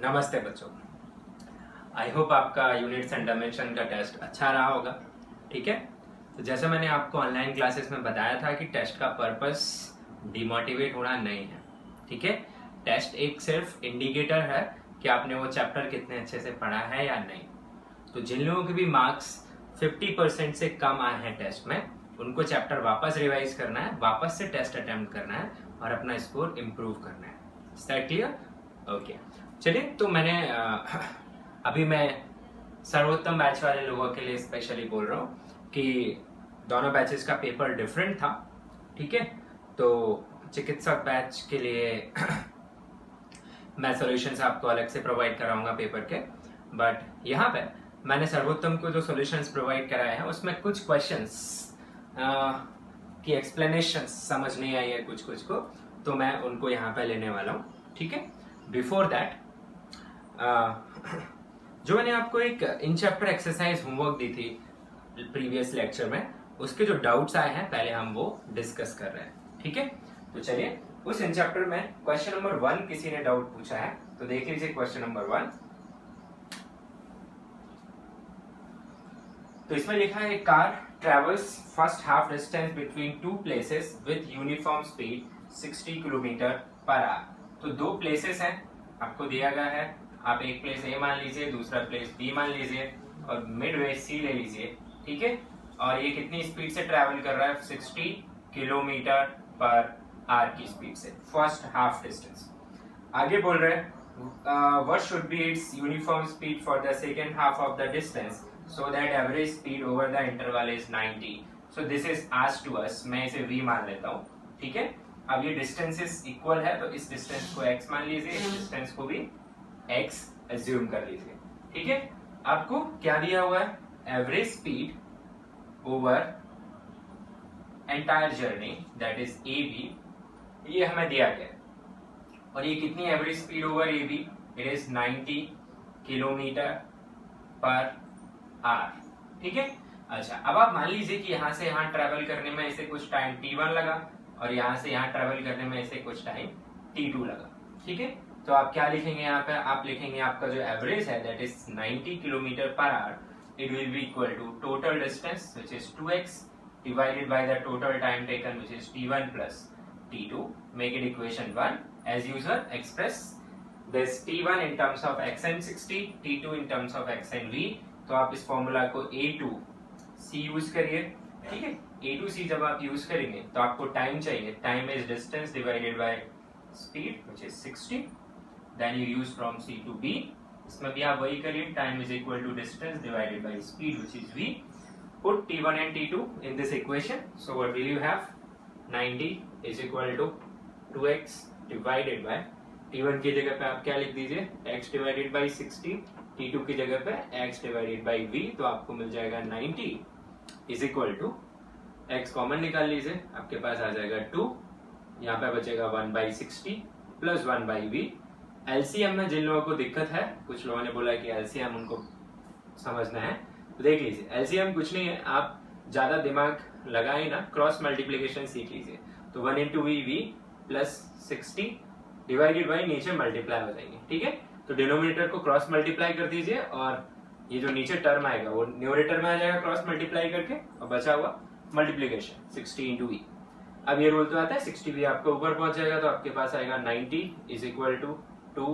नमस्ते बच्चों। I hope आपका यूनिट्स एंड डायमेंशन का टेस्ट अच्छा रहा होगा। ठीक है, तो जैसे मैंने आपको ऑनलाइन क्लासेस में बताया था कि टेस्ट का पर्पस डिमोटिवेट होना नहीं है। ठीक है, टेस्ट एक सिर्फ इंडिकेटर है कि आपने वो चैप्टर कितने अच्छे से पढ़ा है या नहीं। तो जिन लोगों के भी मार्क्स 50% से कम आए हैं टेस्ट में, उनको चैप्टर वापस रिवाइज करना है, वापस से टेस्ट अटेम्प्ट करना है और अपना स्कोर इम्प्रूव करना है। Is that clear? ओके, चलिए। तो मैंने अभी मैं सर्वोत्तम बैच वाले लोगों के लिए स्पेशली बोल रहा हूँ कि दोनों बैचेस का पेपर डिफरेंट था। ठीक है, तो चिकित्सक बैच के लिए मैं सॉल्यूशंस आपको अलग से प्रोवाइड कराऊंगा पेपर के, बट यहाँ पे मैंने सर्वोत्तम को जो सॉल्यूशंस प्रोवाइड कराए हैं उसमें कुछ क्वेश्चंस की एक्सप्लेनेशन समझ नहीं आई है कुछ कुछ को, तो मैं उनको यहाँ पे लेने वाला हूँ। ठीक है, बिफोर दैट जो मैंने आपको एक इन चैप्टर एक्सरसाइज होमवर्क दी थी प्रीवियस लेक्चर में, उसके जो डाउट्स आए हैं पहले हम वो डिस्कस कर रहे हैं। ठीक है, तो चलिए उस इन चैप्टर में क्वेश्चन नंबर 1 किसी ने डाउट पूछा है, तो देख लीजिए क्वेश्चन नंबर 1। तो इसमें लिखा है car travels first half distance between two places with uniform speed 60 kilometre per our. तो दो प्लेसेस हैं, आपको दिया गया है। आप एक प्लेस ए मान लीजिए, दूसरा प्लेस बी मान लीजिए और मिड वे सी ले लीजिए। ठीक है, और ये कितनी स्पीड से ट्रेवल कर रहा है? 60 किलोमीटर पर आवर की स्पीड से, फर्स्ट हाफ डिस्टेंस। आगे बोल रहे हैं what should be its uniform speed for the second half of the distance so that average speed over the interval is 90. So this is asked to us, मैं इसे v मान लेता हूँ। ठीक है, अब ये डिस्टेंसेस इक्वल है तो इस डिस्टेंस को x मान लीजिए, इस डिस्टेंस को भी x एज्यूम कर लीजिए। ठीक है, आपको क्या दिया हुआ है? Average speed over entire journey that is ab, ये हमें दिया गया है। और ये कितनी average speed over A B? It is 90 kilometre per hour. ठीक है, अच्छा अब आप मान लीजिए कि यहाँ से यहाँ ट्रेवल करने में इसे कुछ टाइम t1 लगा और यहाँ से यहाँ ट्रेवल करने में इसे कुछ टाइम t2 लगा। ठीक है, तो आप क्या लिखेंगे यहाँ पे? आप लिखेंगे आपका जो एवरेज है that is 90 kilometre per hour, it will be equal to total distance which is 2x divided by the total time taken which is t1 plus t2. Make it equation 1. As usual, express this t1 in terms of x and 60, t2 in terms of x and v. तो आप इस formula को a2c use करिए। ठीक है, a2c जब आप use करेंगे तो आपको टाइम चाहिए, time is distance divided by speed which is 60, then you use from c to b। इसमें भी आप वही करिए, time is equal to distance divided by speed which is v। Put t1 and t2 in this equation. So what will you have? 90 is equal to 2x divided by t1 की जगह पे आप क्या लिख दीजिए? x divided by 60, t2 की जगह पे x divided by v, तो आपको मिल जाएगा 90 is equal to x common निकाल लीजिए, आपके पास आ जाएगा 2, यहाँ पे बचेगा 1 by 60 plus 1 by v। LCM में जिन लोगों को दिक्कत है, कुछ लोगों ने बोला कि एलसीएम उनको समझना है, तो देख लीजिए एलसीएम कुछ नहीं है, आप ज्यादा दिमाग लगाए ना, क्रॉस मल्टीप्लीकेशन सीख लीजिए। तो 1 into V V plus 60 divided by नीचे मल्टीप्लाई हो जाएंगे। ठीक है, तो डिनोमिनेटर को क्रॉस मल्टीप्लाई कर दीजिए और ये जो नीचे टर्म आएगा वो न्यूमरेटर में आ जाएगा क्रॉस मल्टीप्लाई करके, और बचा हुआ मल्टीप्लीकेशन 60 इंटू वी। अब ये रूल तो आता है 60 भी आपको ऊपर पहुंच जाएगा, तो आपके पास आएगा 90 is equal to 2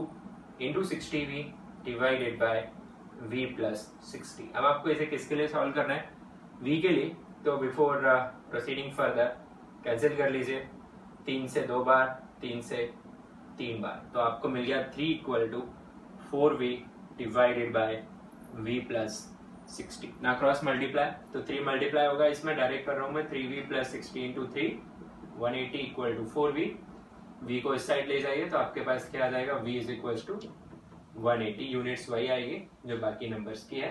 into 60 V divided by v plus 60। अब आपको इसे किसके लिए सॉल्व करना है? v के लिए। तो बिफोर प्रोसीडिंग फर्दर कैंसिल कर लीजिए, 3 से 2 बार, 3 से 3 बार, तो आपको मिल गया 3 equal to 4v divided by v plus 60। ना क्रॉस मल्टीप्लाई, तो 3 मल्टीप्लाई होगा, इसमें डायरेक्ट कर रहा हूं मैं 3v plus 60 into 3, 180 equal to 4v। v को इस साइड ले जाइए तो आपके पास क्या आ जाएगा? v is equal to 180, units वही आएगी जो बाकी नंबर्स की है।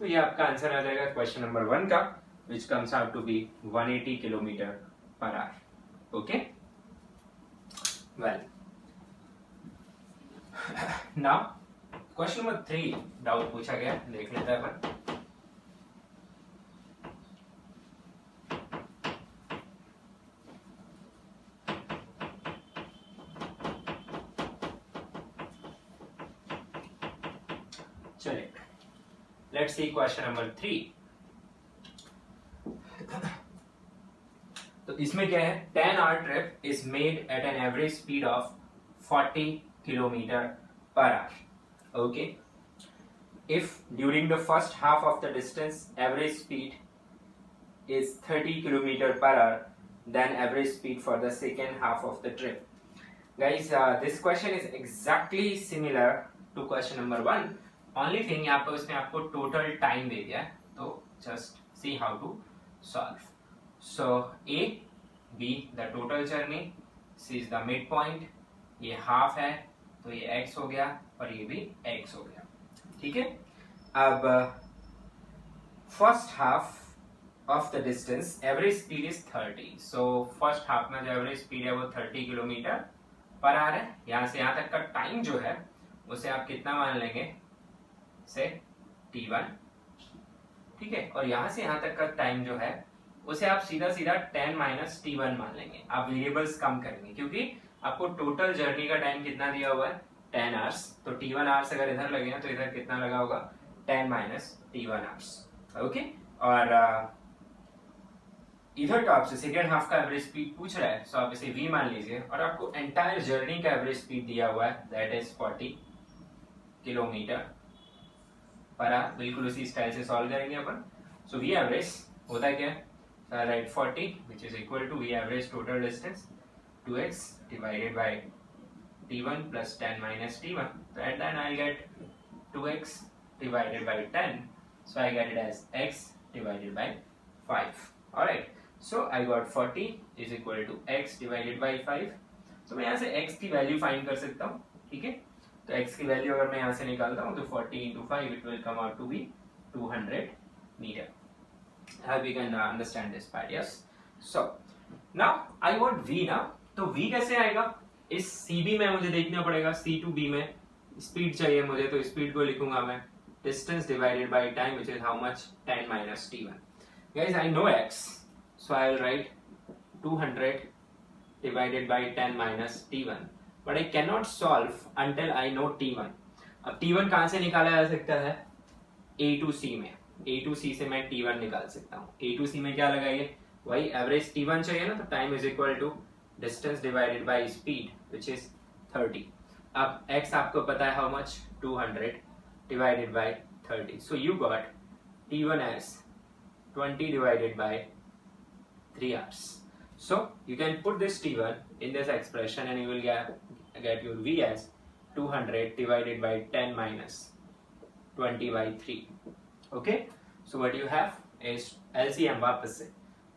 तो ये आपका आंसर आ जाएगा क्वेश्चन नंबर 1 का, which comes out to be 180 kilometre per hour. Okay, well now question number 3 doubt पूछा गया, देख लेते हैं अपन। चलिए लेट्स सी क्वेश्चन नंबर 3। तो इसमें क्या है, 10 hour trip is made at an average speed of 40 kilometre per hour. Okay, if during the first half of the distance average speed is 30 kilometer per hour, then average speed for the second half of the trip. Guys, this question is exactly similar to question number 1. Only thing यहाँ पर उसने आपको total time दे दिया है, तो just see how to solve. So A, B the total journey, C is the midpoint, ये half है तो ये x हो गया और ये भी x हो गया, ठीक है। अब first half of the distance average speed is 30, so first half में जो एवरेज स्पीड है वो 30 किलोमीटर पर आवर है। यहाँ से यहाँ तक का टाइम जो है उसे आप कितना मान लेंगे, से t1, ठीक है। और यहाँ से यहाँ तक का टाइम जो है उसे आप सीधा सीधा 10 माइनस t1 मान लेंगे। आप वेरिएबल्स कम करेंगे क्योंकि आपको टोटल जर्नी का टाइम कितना दिया हुआ है, 10 आवर्स। तो t1 आवर्स अगर इधर लगे तो इधर कितना लगा होगा, 10 माइनस t1 आवर्स। ओके, और इधर तो आपसे सेकेंड हाफ का एवरेज स्पीड पूछ रहा है, सो आप इसे v मान लीजिए और आपको एंटायर जर्नी का एवरेज स्पीड दिया हुआ है, that is 40 kilometre per our. बिल्कुल उसी स्टाइल से सॉल्व करेंगे अपन। सो v एवरेज होता क्या है, right 40 which is equal to v average total distance 2x divided by t1 plus 10 minus t1. So at then I'll get 2x divided by 10. So I get it as x divided by 5. Alright. So I got 40 is equal to x divided by 5. So मैं यहाँ से x की value find कर सकता हूँ, ठीक है। तो x की वैल्यू अगर मैं यहाँ से निकालता हूँ तो 40 into 5 it will come out to be 200 meter. How we can understand this part? Yes. So now I want v now. तो v कैसे आएगा, इस cb में मुझे देखना पड़ेगा, c to b में स्पीड चाहिए मुझे, तो स्पीड को लिखूंगा मैं distance divided by time which is how much, 10 minus t1. Guys, I know x, so I will write 200 divided by 10 minus t1, but I cannot solve until I know t1. अब t1 कहाँ से निकाला जा सकता है, a to c में, a to c से मैं t1 निकाल सकता हूँ। a to c में क्या लगाइए, वही एवरेज t1 चाहिए ना, तो time is equal to distance divided by speed which is 30। अब x आपको पता है how much, 200 divided by 30, so you got t1 as 20 divided by 3 hours. So you can put this t1 in this expression and you will get your v as 200 divided by 10 minus 20 by 3. Okay, so what you have is LCM वापस से,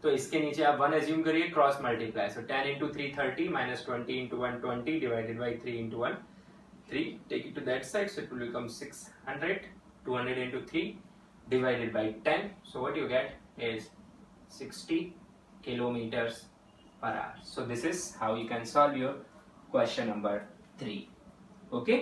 तो इसके नीचे आप 1 assume करिए, cross multiply, so 10 into 3 30 minus 20 into 1 20 divided by 3 into 1 3, take it to that side, so it will become 600, 200 into 3 divided by 10, so what you get is 60 kilometers per hour. So this is how you can solve your question number 3. Okay,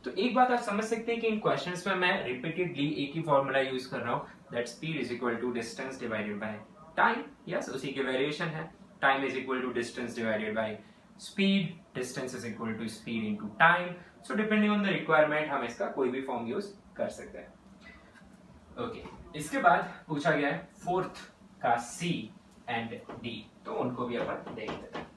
तो एक बात आप समझ सकते हैं कि इन questions में मैं रिपीटेडली एक ही फॉर्मूला यूज कर रहा हूँ, that speed is equal to distance divided by time. Yes, उसी के वेरिएशन है, time is equal to distance divided by speed, distance is equal to speed into time. So depending on the requirement हम इसका कोई भी form use कर सकते हैं। ओके, इसके बाद पूछा गया है फोर्थ का सी एंड डी, तो उनको भी अपन देख लेते हैं।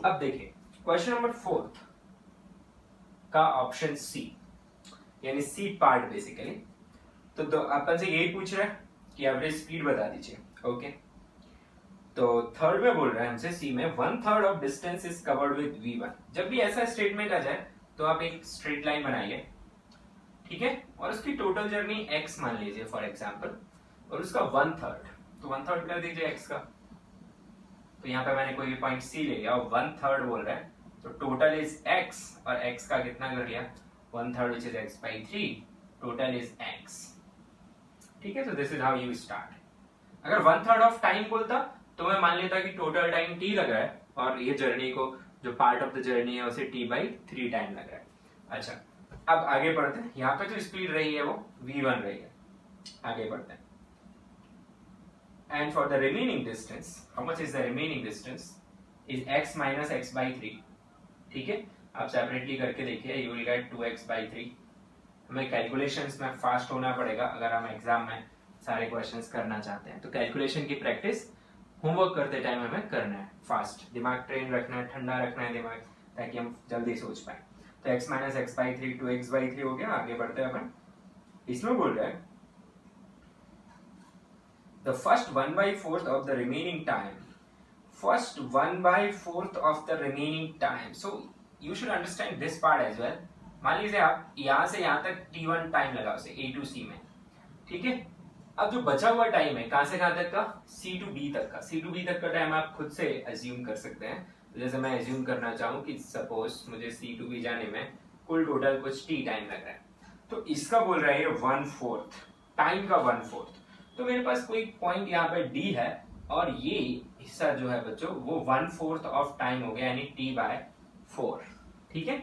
अब देखिए क्वेश्चन नंबर 4 का ऑप्शन सी, यानी सी पार्ट बेसिकली, तो अपन से यही पूछ रहा है कि एवरेज स्पीड बता दीजिए। ओके, तो थर्ड में बोल रहा है हमसे सी में 1/3 of distance is covered with v1। जब भी ऐसा स्टेटमेंट आ जाए तो आप एक स्ट्रेट लाइन बनाइए, ठीक है, और उसकी टोटल जर्नी x मान लीजिए फॉर एग्जांपल, और उसका 1/3, तो 1/3 कर दीजिए x का। तो यहाँ पे मैंने कोई भी पॉइंट सी ले लिया और 1/3 बोल रहा है, तो टोटल इज x और x का कितना कर लिया, 1/3 which is x by 3, total is x, ठीक है। तो this is how you start. अगर 1/3 ऑफ टाइम बोलता तो मैं मान लेता कि टोटल टाइम t लग रहा है और ये जर्नी को जो पार्ट ऑफ द जर्नी है उसे t by 3 टाइम लग रहा है। अच्छा, अब आगे बढ़ते हैं, यहाँ पे जो स्पीड रही है वो v1 रही है। आगे बढ़ते हैं। And for the remaining distance, how much is the remaining distance is x minus x by three. ठीक है, आप सेपरेटली करके देखिए, you will gate 2x by three. हमें कैलकुलेशंस में फास्ट होना पड़ेगा अगर हम एग्जाम में सारे क्वेश्चंस करना चाहते हैं। तो कैलकुलेशन की प्रैक्टिस होमवर्क करते टाइम हमें करना है, फास्ट दिमाग ट्रेन रखना है, ठंडा रखना है दिमाग, ताकि हम जल्दी सोच पाए। तो x minus x by three 2x by three हो गया। आगे बढ़ते हैं अपन। इसमें बोल रहा है the first 1/4 of the remaining time, first 1/4 of the remaining time. So you should understand this part as well. मान लीजिए आप यहां से यहां तक t1 टाइम लगाओ से a to c में, ठीक है। अब जो बचा हुआ टाइम है कहां से कहां तक का, c to b तक का। c to b तक का टाइम आप खुद से अज्यूम कर सकते हैं। तो जैसे मैं अज्यूम करना चाहूं कि सपोज मुझे c to b जाने में कुल टोटल कुछ t टाइम लग रहा है, तो इसका बोल रहा है 1/4 टाइम का 1/4। तो मेरे पास कोई पॉइंट यहाँ पे d है और ये हिस्सा जो है बच्चों वो 1/4 ऑफ टाइम हो गया, यानी t/4। ठीक है,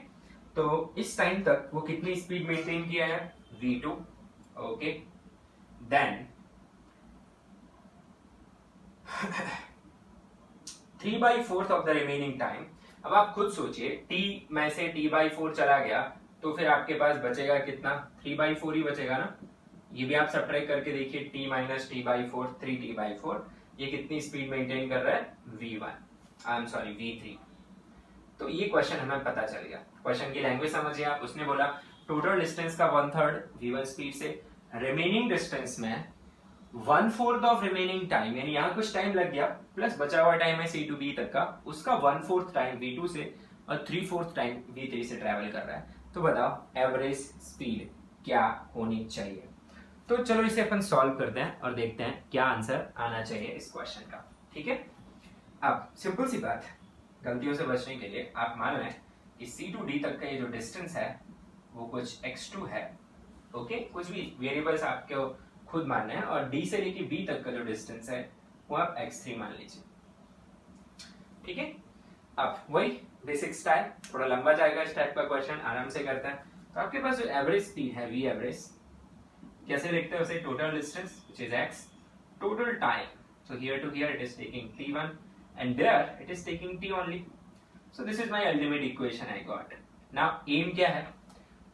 तो इस टाइम तक वो कितनी स्पीड मेंटेन किया है, v2। Okay, then 3/4 of the remaining time. अब आप खुद सोचिए, t में से t/4 चला गया तो फिर आपके पास बचेगा कितना, 3/4 ही बचेगा ना। ये भी आप सब्ट्रैक्ट करके देखिए, t माइनस t/4 3t/4, ये कितनी स्पीड मेंटेन कर रहा है, v1 I am sorry v3। तो ये क्वेश्चन हमें पता चल गया। क्वेश्चन की लैंग्वेज समझिए आप। उसने बोला टोटल डिस्टेंस का 1/3 v1 स्पीड से, रिमेनिंग डिस्टेंस में 1/4 ऑफ रिमेनिंग टाइम, यानी यहाँ कुछ टाइम लग गया प्लस बचा हुआ टाइम है c to b तक का, उसका 1/4 टाइम v2 से और 3/4 टाइम v3 से ट्रेवल कर रहा है। तो बताओ एवरेज स्पीड क्या होनी चाहिए। तो चलो इसे अपन सॉल्व करते हैं और देखते हैं क्या आंसर आना चाहिए इस क्वेश्चन का। ठीक है, अब सिंपल सी बात, गलतियों से बचने के लिए आप मान लें कि c to d तक का ये जो डिस्टेंस है वो कुछ x2 है। ओके, कुछ भी वेरिएबल्स आपको खुद मानना है, और d से लेके b तक का जो डिस्टेंस है वो आप x3 मान लीजिए। ठीक है, अब वही बेसिक स्टाइल, थोड़ा लंबा जाएगा इस टाइप का क्वेश्चन, आराम से करते हैं। तो आपके पास जो एवरेज स्पीड है v एवरेज, कैसे लिखते हैं उसे, total distance which is x, total time, so here to here it is taking t1 and there it is taking t only, so this is my ultimate equation I got. now aim क्या है,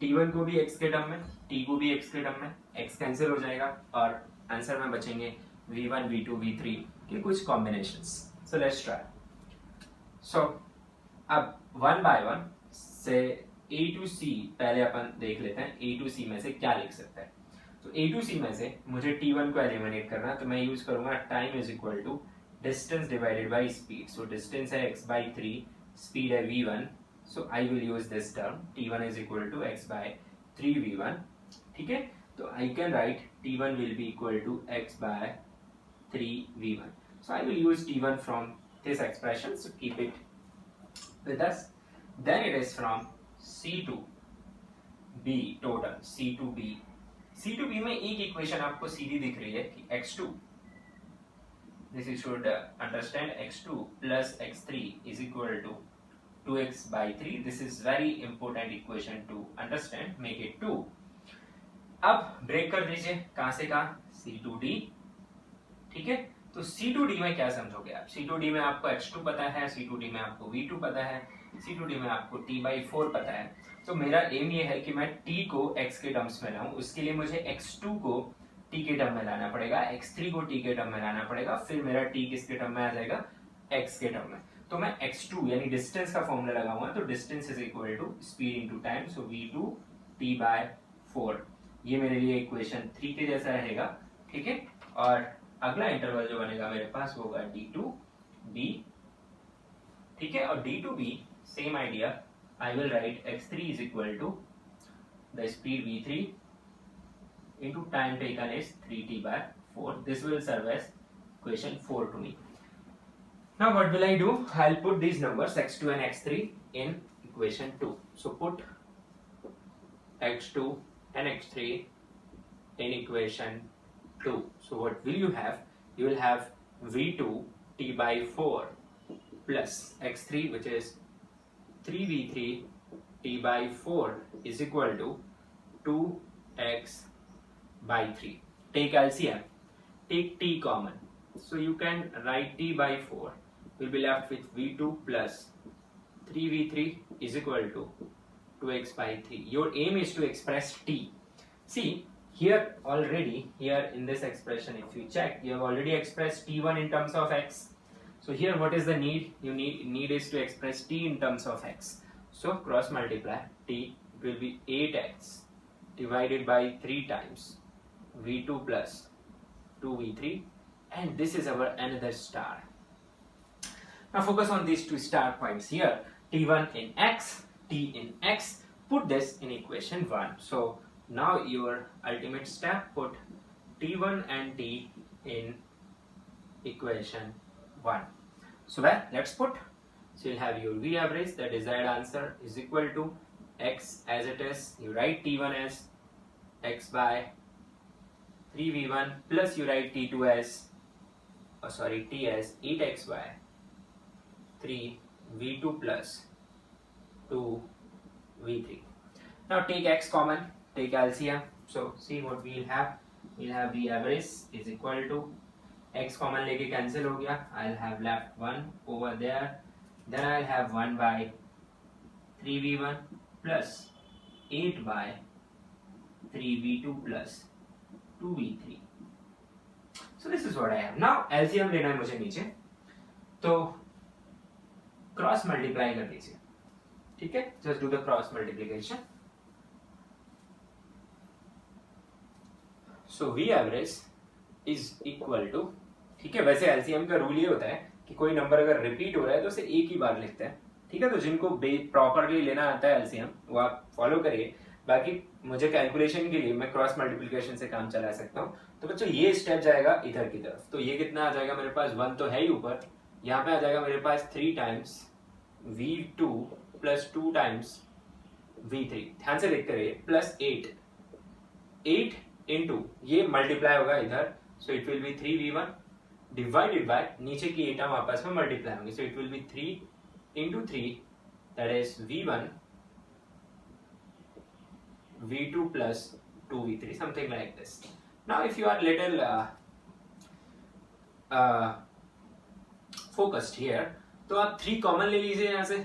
t1 को भी x के term में, t को भी x के term में, x कैंसिल हो जाएगा और आंसर में बचेंगे v1 v2 v3 के कुछ combinations. so let's try. so अब वन बाय वन से a to c पहले अपन देख लेते हैं, a to c में से क्या लिख सकते हैं। तो a to c में से मुझे t1 को एलिमिनेट करना है, तो मैं यूज करूंगा time is equal to distance divided by speed. So distance है x/3, स्पीड है v1, so I will use this term t1 is equal to x/3v1। ठीक है, तो I can write t1 will be equal to x/3v1। So I will use t1 from this expression, so keep it with us. Then it is from C to B total, C to B. C to B में एक equation आपको सीधी दिख रही है कि x2, this you should understand, x2 plus x3 is equal to 2x/3. This is very important equation to understand. Make it 2. अब break कर दीजिए, कहां से कहां, C to D। ठीक है, तो C to D में क्या समझोगे आप, C to D में आपको x2 पता है, C to D में आपको v2 पता है, C to D में आपको t/4 पता है। तो मेरा एम ये है कि मैं t को x के टर्म्स में लाऊं, उसके लिए मुझे x2 को t के टर्म में लाना पड़ेगा, x3 को t के टर्म में लाना पड़ेगा, फिर मेरा t किसके टर्म में आ जाएगा, x के टर्म में। तो मैं x2 यानी डिस्टेंस का फॉर्मूला लगाऊंगा, तो distance is equal to speed into time, so v2 t/4। ये मेरे लिए इक्वेशन 3 के जैसा रहेगा। ठीक है, और अगला इंटरवल जो बनेगा मेरे पास वो होगा d2b। ठीक है, और d2b same idea, I will write x3 is equal to the speed v3 into time taken is 3t/4. This will serve as equation 4 to me. Now what will I do? I'll put these numbers x2 and x3 in equation 2. So put x2 and x3 in equation 2. So what will you have? You will have v2 t/4 plus x3 which is 3v3 t by 4 is equal to 2x by 3. Take LCM. Take t common. So you can write t by 4. We'll be left with v2 plus 3v3 is equal to 2x by 3. Your aim is to express t. See, here already, here in this expression, if you check, you have already expressed t1 in terms of x. So here what is the need? You need is to express t in terms of x. So cross multiply t, it will be 8x divided by 3 times v2 plus 2v3, and this is our another star. Now focus on these two star points here, t1 in x, t in x. Put this in equation 1. So now your ultimate step, put t1 and t in equation 1. So well, let's put. So you'll have your V average, the desired answer is equal to x as it is. You write t1 as x by 3v1 plus you write t2 as, t as 8x by 3v2 plus 2v3. Now take x common, take LCM. So see what we'll have. We'll have V average is equal to x common लेके cancel हो गया. I'll have left 1 over there. Then I'll have 1 by 3v1 plus 8 by 3v2 plus 2v3. So this is what I have. Now LCM लेना है मुझे नीचे, तो cross multiply कर दीजिए. ठीक है, just do the cross multiplication. So V average is equal to, ठीक है, वैसे एलसीएम का रूल ये होता है कि कोई नंबर अगर रिपीट हो रहा है तो उसे एक ही बार लिखते हैं. ठीक है, तो जिनको प्रॉपरली लेना आता है एलसीएम वो आप फॉलो करिए. बाकी मुझे कैलकुलेशन के लिए मैं क्रॉस मल्टीप्लिकेशन से काम चला सकता हूँ. तो बच्चों ये स्टेप जाएगा इधर की तरफ, तो ये कितना आ जाएगा मेरे पास, 1 तो है ही ऊपर, यहाँ पे आ जाएगा मेरे पास 3 times v2 plus 2 times v3. ध्यान से देखते रहिए, प्लस 8 इंटू ये मल्टीप्लाई होगा इधर, so it will B 3v1 divided by नीचे की 8 आपस में मल्टीप्लाई होंगे, so it will B 3 into 3 that is v1 v2 plus 2v3, something like this. Now if you are little focused here, तो आप 3 कॉमन ले लीजिए यहाँ से,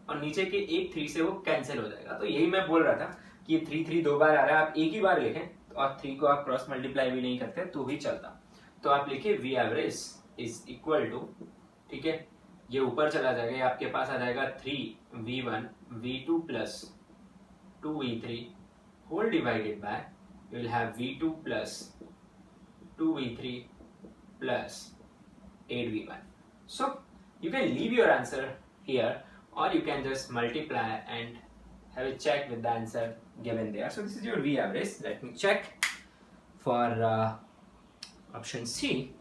और नीचे के एक 3 से वो कैंसिल हो जाएगा. तो यही मैं बोल रहा था कि ये 3 दो बार आ रहा है, आप एक ही बार लिखें, और 3 को आप क्रॉस मल्टीप्लाई भी नहीं करते तो भी चलता. तो आप लिखिए V average is equal to, ठीक है, ये ऊपर चला जाएगा, ये आपके पास आ जाएगा 3v1 v2 plus 2v3 whole divided by, you will have v2 plus 2v3 plus 8v1. So you can leave your answer here, or you can just multiply and have a check with the answer given there. So this is your V average. Let me check for option C.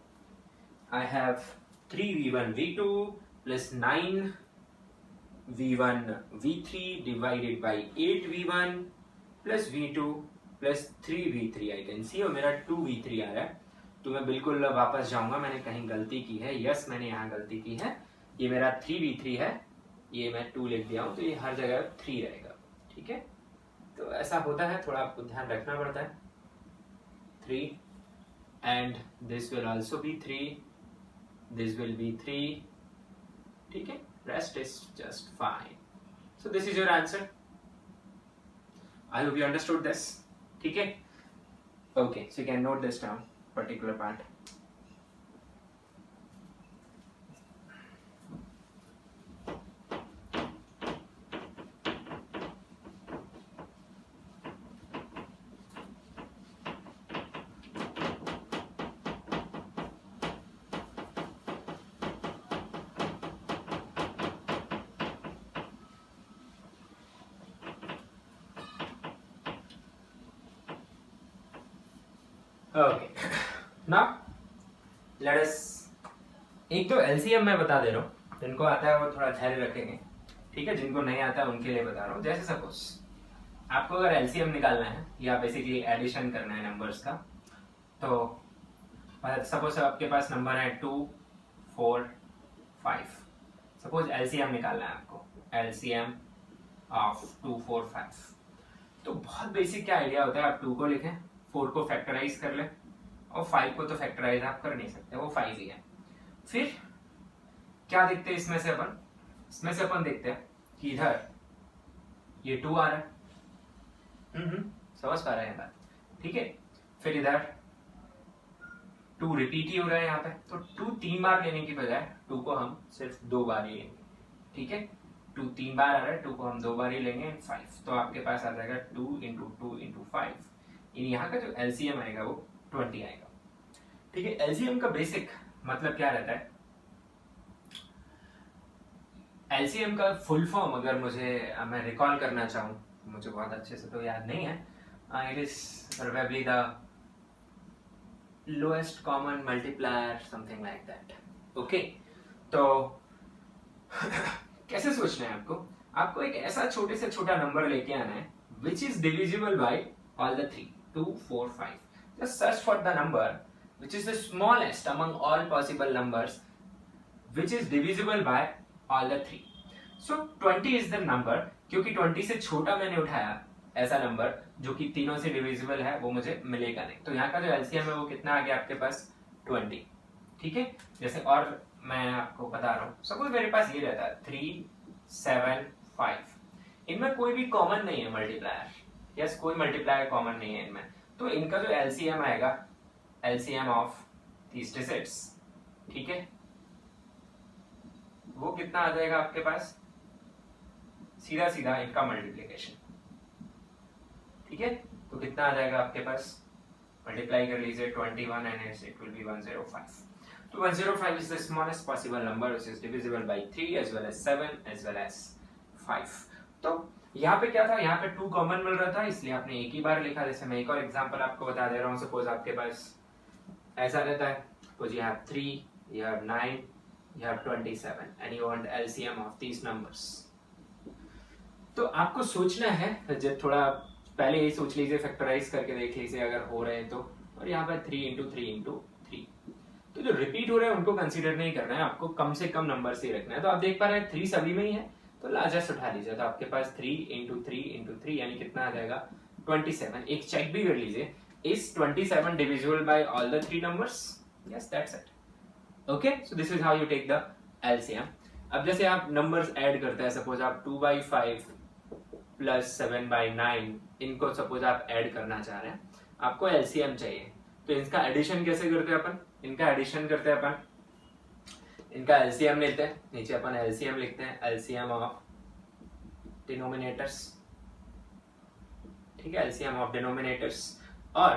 I have 3v1 v2 plus 9 v1 v3 divided by 8 v1 plus v2 plus 3 v3. I can see और मेरा 2 v3 आ रहा है, तो मैं बिल्कुल वापस जाऊंगा, मैंने कहीं गलती की है. यस, मैंने यहाँ गलती की है. ये मेरा 3 v3 है, ये मैं 2 लिख दिया हूँ, तो ये हर जगह 3 रहेगा. ठीक है, तो ऐसा होता है, थोड़ा आपको ध्यान रखना पड़ता है. 3 and this will also be 3, this will be 3. ठीक है, rest is just fine. So this is your answer. I hope you understood this. ठीक है, okay, so you can note this down, particular part. Okay, now let us, एक तो LCM मैं बता दे रहा हूँ, जिनको आता है वो थोड़ा धैर्य रखेंगे. ठीक है, जिनको नहीं आता है उनके लिए बता रहा हूँ. जैसे सपोज आपको अगर एलसीएम निकालना है या बेसिकली एडिशन करना है नंबर्स का, तो सपोज आपके पास नंबर है 2 4 5. सपोज एलसीएम निकालना है आपको, एलसीएम ऑफ 2 4 5। तो बहुत बेसिक क्या आइडिया होता है, आप 2 को लिखें, 4 को फैक्टराइज कर लें, और 5 को तो फैक्टराइज आप कर नहीं सकते, वो 5 ही है। फिर क्या देखते हैं इसमें से अपन, इसमें से अपन देखते हैं कि इधर ये 2 आ रहा है, समझ पा रहे हैं बात, ठीक है। फिर इधर 2 रिपीट ही हो रहा है यहाँ पे, तो 2 3 बार लेने की बजाय 2 को हम सिर्फ 2 बार ही लेंगे, ठीक है। 2 3 बार आ रहा है, 2 को हम 2 बार ही लेंगे, 5, तो आपके पास आ जाएगा 2 इंटू 2 इंटू 5। यहाँ का जो एलसीएम आएगा वो 20 आएगा, ठीक है। एलसीएम का बेसिक मतलब क्या रहता है, एलसीएम का फुल फॉर्म अगर मैं रिकॉल करना चाहूँ, मुझे बहुत अच्छे से तो याद नहीं है, it is probably the lowest common multiplier, something like that, okay. तो कैसे सोचना है आपको, आपको एक ऐसा छोटे से छोटा नंबर लेके आना है which is divisible by all the 3 2 4 5। Just search for the number which is the smallest among all possible numbers which is divisible by all the 3. So 20 is the number, क्योंकि 20 से छोटा मैंने उठाया ऐसा नंबर जो कि तीनों से डिविजिबल है, वो मुझे मिलेगा नहीं। तो यहाँ का जो एलसीएम है वो कितना आ गया आपके पास, 20, ठीक है। जैसे और मैं आपको बता रहा हूँ, सपोज मेरे पास ये रहता है 3 7 5, इनमें कोई भी कॉमन नहीं है मल्टीप्लायर, यस, कोई मल्टीप्लायर कॉमन नहीं है इनमें, तो इनका जो एलसीएम आएगा, एलसीएम ऑफ these digits, ठीक है, वो कितना आ जाएगा आपके पास, सीधा सीधा इनका मल्टीप्लिकेशन, ठीक है। तो कितना आ जाएगा आपके पास, मल्टीप्लाई कर लीजिए 21 एंड इट विल बी 105। तो 105 is the smallest possible number which is divisible by 3 as well as 7 as well as 5। तो यहाँ पे क्या था, यहाँ पे 2 कॉमन मिल रहा था, इसलिए आपने एक ही बार लिखा। जैसे मैं एक और एग्जांपल आपको बता दे रहा हूँ, सपोज आपके पास ऐसा रहता है, suppose you have 3, you have 9, you have 27 and you want LCM of these numbers। तो आपको सोचना है, जब थोड़ा पहले ये सोच लीजिए, फैक्टराइज करके देख लीजिए अगर हो रहे हैं तो, और यहाँ पर 3 इंटू 3 इंटू 3, तो जो रिपीट हो रहे हैं उनको कंसीडर नहीं करना है, आपको कम से कम नंबर से ही रखना है। तो आप देख पा रहे हैं 3 सभी में ही है, तो लार्जेस्ट उठा लीजिए, तो आपके पास 3 इंटू 3 इंटू 3 यानी कितना आ जाएगा 27। एक चेक भी कर लीजिए, is 27 divisible by all the 3 numbers? Yes, that's it. Okay, so this is how you take the LCM। अब जैसे आप numbers ऐड करते हैं, सपोज आप 2 by 5 प्लस 7 by 9, इनको सपोज आप ऐड करना चाह रहे हैं, आपको LCM चाहिए, तो इनका एडिशन कैसे करते हैं अपन, इनका एडिशन करते हैं अपन, इनका LCM लेते हैं, नीचे अपन LCM लिखते हैं, LCM ऑफ डिनोमिनेटर्स, ठीक है, LCM ऑफ डिनोमिनेटर्स। और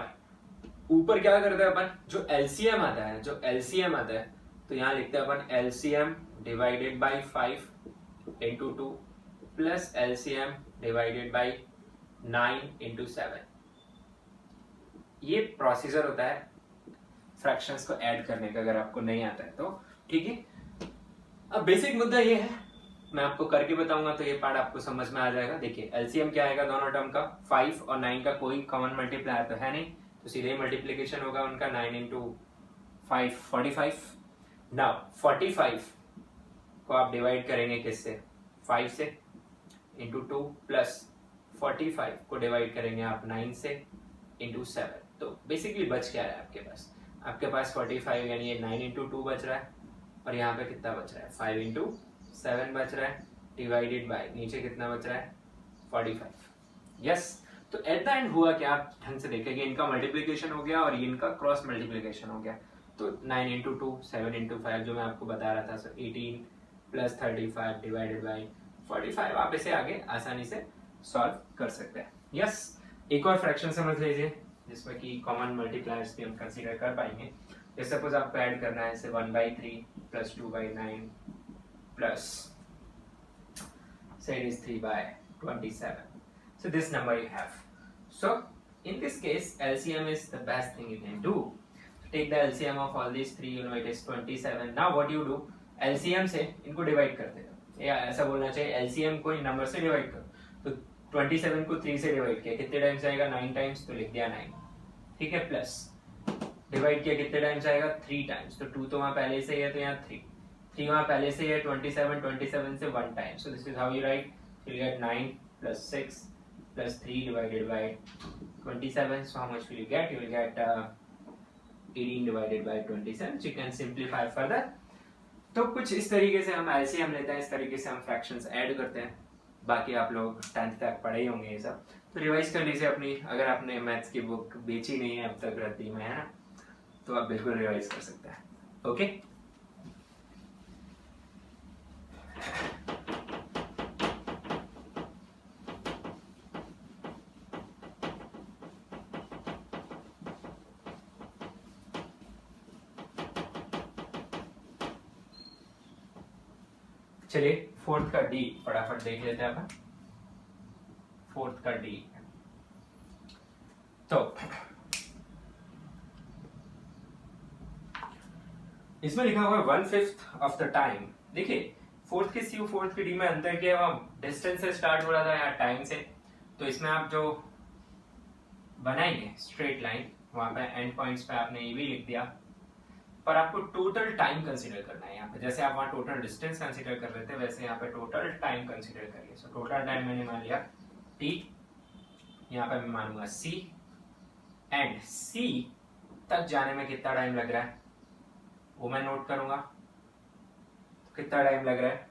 ऊपर क्या करते हैं अपन, जो एलसीएम आता है, तो यहाँ लिखते हैं अपन LCM divided by 5 into 2 plus LCM divided by 9 into 7। ये प्रोसीजर होता है फ्रैक्शंस को ऐड करने का, अगर आपको नहीं आता है तो, ठीक है। अब बेसिक मुद्दा ये है, मैं आपको करके बताऊंगा तो ये पार्ट आपको समझ में आ जाएगा। देखिए एलसीएम क्या आएगा दोनों टर्म का, 5 और 9 का कोई कॉमन मल्टीप्लायर तो है नहीं, तो सीधे ही मल्टीप्लिकेशन होगा उनका, 9 इंटू 5 45। नाउ 45 को आप डिवाइड करेंगे किससे, 5 से, इंटू 2 प्लस 45 को डिवाइड करेंगे आप 9 से इंटू 7। तो बेसिकली बच क्या है आपके पास, 45 यानी ये 9 इंटू 2 बच रहा है, और यहाँ पे कितना बच रहा है, 5 इंटू 7 बच रहा है, डिवाइडेड बाय नीचे कितना बच रहा है, 45। यस, तो एट द एंड हुआ क्या, आप ढंग से देखेंगे, इनका मल्टीप्लिकेशन हो गया और इनका क्रॉस मल्टीप्लिकेशन हो गया। तो 9 इंटू 2 7 इंटू 5 जो मैं आपको बता रहा था, 18 प्लस 35 डिवाइडेड बाई 45। आप इसे आगे आसानी से सॉल्व कर सकते हैं। यस, एक और फ्रैक्शन समझ लीजिए जिसमें कि कॉमन मल्टीप्लायर्स भी हम कंसीडर कर पाएंगे। जैसे सपोज आपको ऐड करना है इसे 1/3 plus 2/9 plus say it is 3/27. So this number you have. So in this case LCM is the best thing you can do. Take the LCM of all these three, you know it is 27. Now what you do, LCM से इनको divide कर देगा, या ऐसा बोलना चाहिए LCM को इन number से डिवाइड करो। तो 27 को 3 से डिवाइड किया, कितने टाइम्स आएगा, 9 टाइम्स, तो लिख दिया 9, ठीक है, प्लस डिवाइड किया कितने टाइम्स आएगा, 3 टाइम्स, तो 2 तो वहां पहले से ही है तो यहाँ 3 वहां पहले से ही है, 27 से 1 time, so this is how you right you'll get 9 plus 6 plus 3 divided by 27. So how much will you get? You will get 18 divided by 27. So you can simplify further. तो कुछ इस तरीके से हम एलसीएम लेते हैं, इस तरीके से हम फ्रैक्शंस ऐड करते हैं. बाकी आप लोग 10th तक पढ़े ही होंगे ये सब, तो रिवाइज कर लीजिए अपनी. अगर आपने मैथ्स की बुक बेची नहीं है अब तक रद्दी में, है ना, तो आप बिल्कुल रिवाइज कर सकते हैं. ओके, चलिए फोर्थ का डी फटाफट देख लेते हैं अपन. फोर्थ का डी, तो इसमें लिखा हुआ है 1/5 ऑफ द टाइम. देखिए फोर्थ के सी और फोर्थ के डी में अंतर क्या है, वहां डिस्टेंस से स्टार्ट हो रहा था या टाइम से. तो इसमें आप जो बनाएंगे स्ट्रेट लाइन, वहां पे एंड पॉइंट्स पे आपने ये भी लिख दिया, पर आपको टोटल टाइम कंसीडर करना है यहाँ पे. जैसे आप वहां टोटल डिस्टेंस कंसीडर कर रहे थे, वैसे यहाँ पे टोटल टाइम कंसीडर करिए. सो टोटल टाइम मैंने मान लिया t, यहाँ पे मैं मानूंगा c, एंड c तक जाने में कितना टाइम लग रहा है वो मैं नोट करूंगा. कितना टाइम लग रहा है,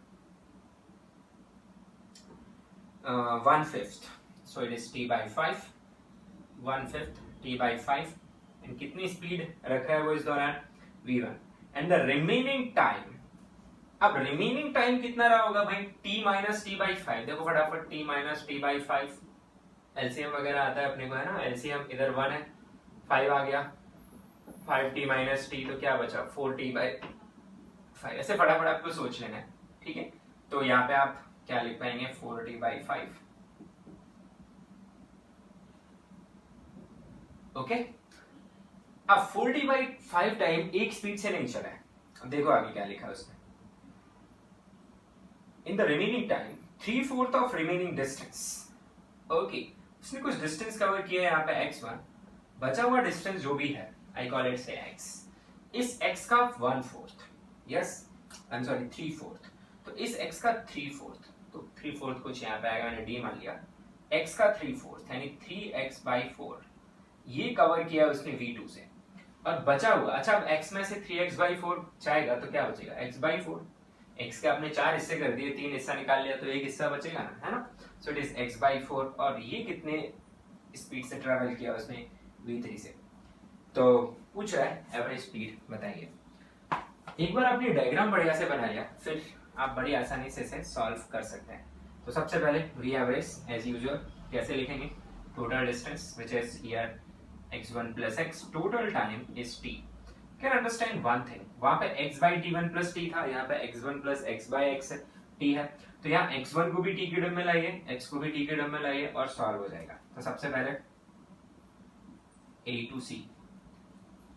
1/5. So it is t by 5, 1/5 t by 5. And कितनी स्पीड रख रहा है वो इस दौरान, v1. And the remaining time, अब रिमेनिंग टाइम कितना रहा होगा भाई, t minus t by 5. देखो फटाफट t minus t by 5, LCM वगैरह आता है अपने को, है ना. एलसीएम इधर 1 है, 5 आ गया, 5t minus t, तो क्या बचा 4t by 5. ऐसे फटाफट आपको सोच लेना है, ठीक है. तो यहाँ पे आप क्या लिख पाएंगे, 4t by 5. ओके, अब 4t by 5 टाइम एक स्पीड से नहीं चला है. अब देखो आगे क्या लिखा है उसने, in the remaining time 3/4 of remaining distance. Okay, उसने कुछ डिस्टेंस कवर किया है यहाँ पे x1, बचा हुआ डिस्टेंस जो भी है आई कॉल इट से x. इस x का 1/4, यस आई एम सॉरी 3/4. तो इस x का 3/4, तो 3/4 कुछ यहाँ पे आएगा, मैंने d मान लिया. x का 3/4 यानी 3x by 4, ये कवर किया उसने v2 से. और बचा हुआ, अच्छा अब x में से 3x by 4 जाएगा तो क्या बचेगा, x by 4. x के आपने 4 हिस्से कर दिए, 3 हिस्सा निकाल लिया, तो एक हिस्सा बचेगा ना, है ना. So it is x by 4. और ये कितने स्पीड से ट्रैवल किया उसने, v3 से. तो पूछ रहा है एवरेज स्पीड बताइए. एक बार आपने डायग्राम बढ़िया से बना लिया, फिर आप बड़ी आसानी से इसे सॉल्व कर सकते हैं. तो सबसे पहले v एवरेज एज यूजुअल कैसे लिखेंगे, total distance which is here x1 plus x, total time is t. Can understand one thing, वहां पे x by t1 plus t था, यहाँ पे x1 plus x by x t है. तो यहाँ x1 को भी t के टर्म में लाइए, x को भी t के टर्म में लाइए और सॉल्व हो जाएगा. तो सबसे पहले a to c.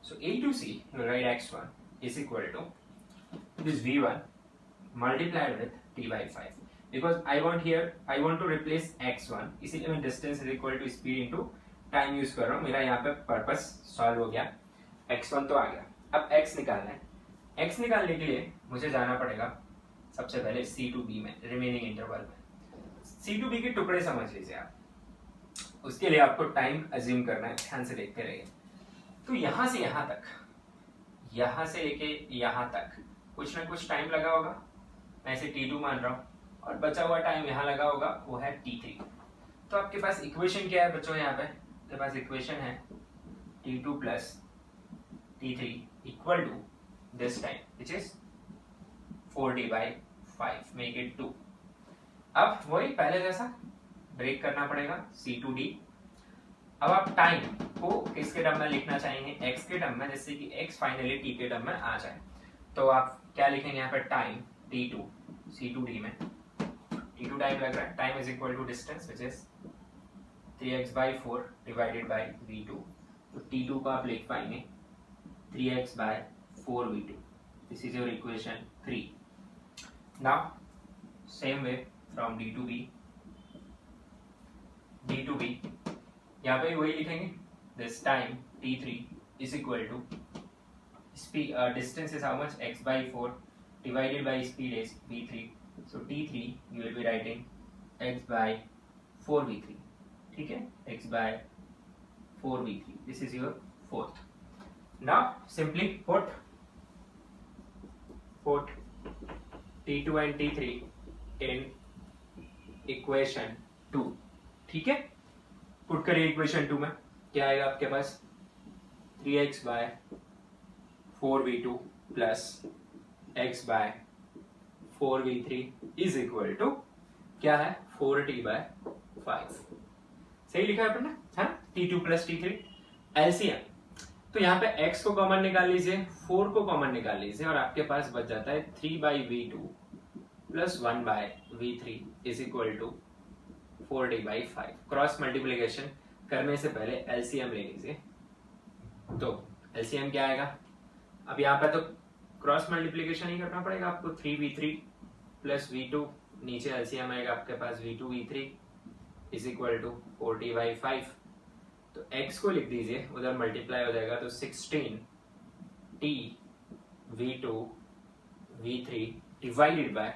So a to c, you write x1 is equal to this v1 multiplied with t by 5. Because I want to replace x1, इसीलिए मैं distance is equal to speed into time use कर रहा हूं. मेरा यहाँ पे purpose solve हो गया, x1 तो आ गया. अब x निकालना है. x निकालने के लिए मुझे जाना पड़ेगा सबसे पहले c to b में, रिमेनिंग इंटरवल में. c to b के टुकड़े समझ लीजिए आप. उसके लिए आपको टाइम अज्यूम करना है, ध्यान से देखते रहिए. तो यहां से यहां तक, यहां से लेके यहां तक कुछ ना कुछ टाइम लगा होगा, मैं इसे t2 मान रहा हूं, और बचा हुआ टाइम यहां लगा होगा, वो है t3. तो आपके पास इक्वेशन क्या है बच्चों, यहाँ पे आपके पास इक्वेशन है t2 plus t3 equal to this time which is 4t by 5, make it 2. अब वही पहले जैसा ब्रेक करना पड़ेगा c to d. अब आप टाइम को किसके टर्म में लिखना चाहेंगे, x के टर्म में, जिससे कि x फाइनली t के टर्म में आ जाए. तो आप क्या लिखेंगे यहाँ पे, time t2 c to d में, t2 टाइम लग रहा है, time is equal to distance which is 3x by 4 divided by v2. तो t2 को आप लिख पाएंगे 3x by 4v2. This is your equation 3. Now same way from d to b, यहाँ पे वही लिखेंगे. This time t3 is equal to speed, distance is how much, x by 4 divided by speed is v3. So t3 you will be writing x by 4v3, ठीक है, x by 4v3, this is your fourth. Now simply put T2 and T3 in equation 2, ठीक है, put करिए equation 2 में, क्या आएगा आपके पास 3x by 4v2 plus x by 4v3 is equal to क्या है 4t by 5, सही लिखा है अपन ने, है T2 प्लस T3 एलसीएम। तो यहाँ पे x को कॉमन निकाल लीजिए, 4 को कॉमन निकाल लीजिए और आपके पास बच जाता है 3 by v2 plus 1 by v3 is equal to 4t by 5। Cross multiplication करने से पहले एलसीएम ले लीजिए, तो एलसीएम क्या आएगा, अब यहाँ पे तो क्रॉस मल्टीप्लीकेशन ही करना पड़ेगा आपको, 3v3 प्लस v2, नीचे एलसीएम आएगा आपके पास v2 v3 is equal to 4t by 5। तो x को लिख दीजिए, उधर मल्टीप्लाई हो जाएगा तो 16t v2 v3 divided by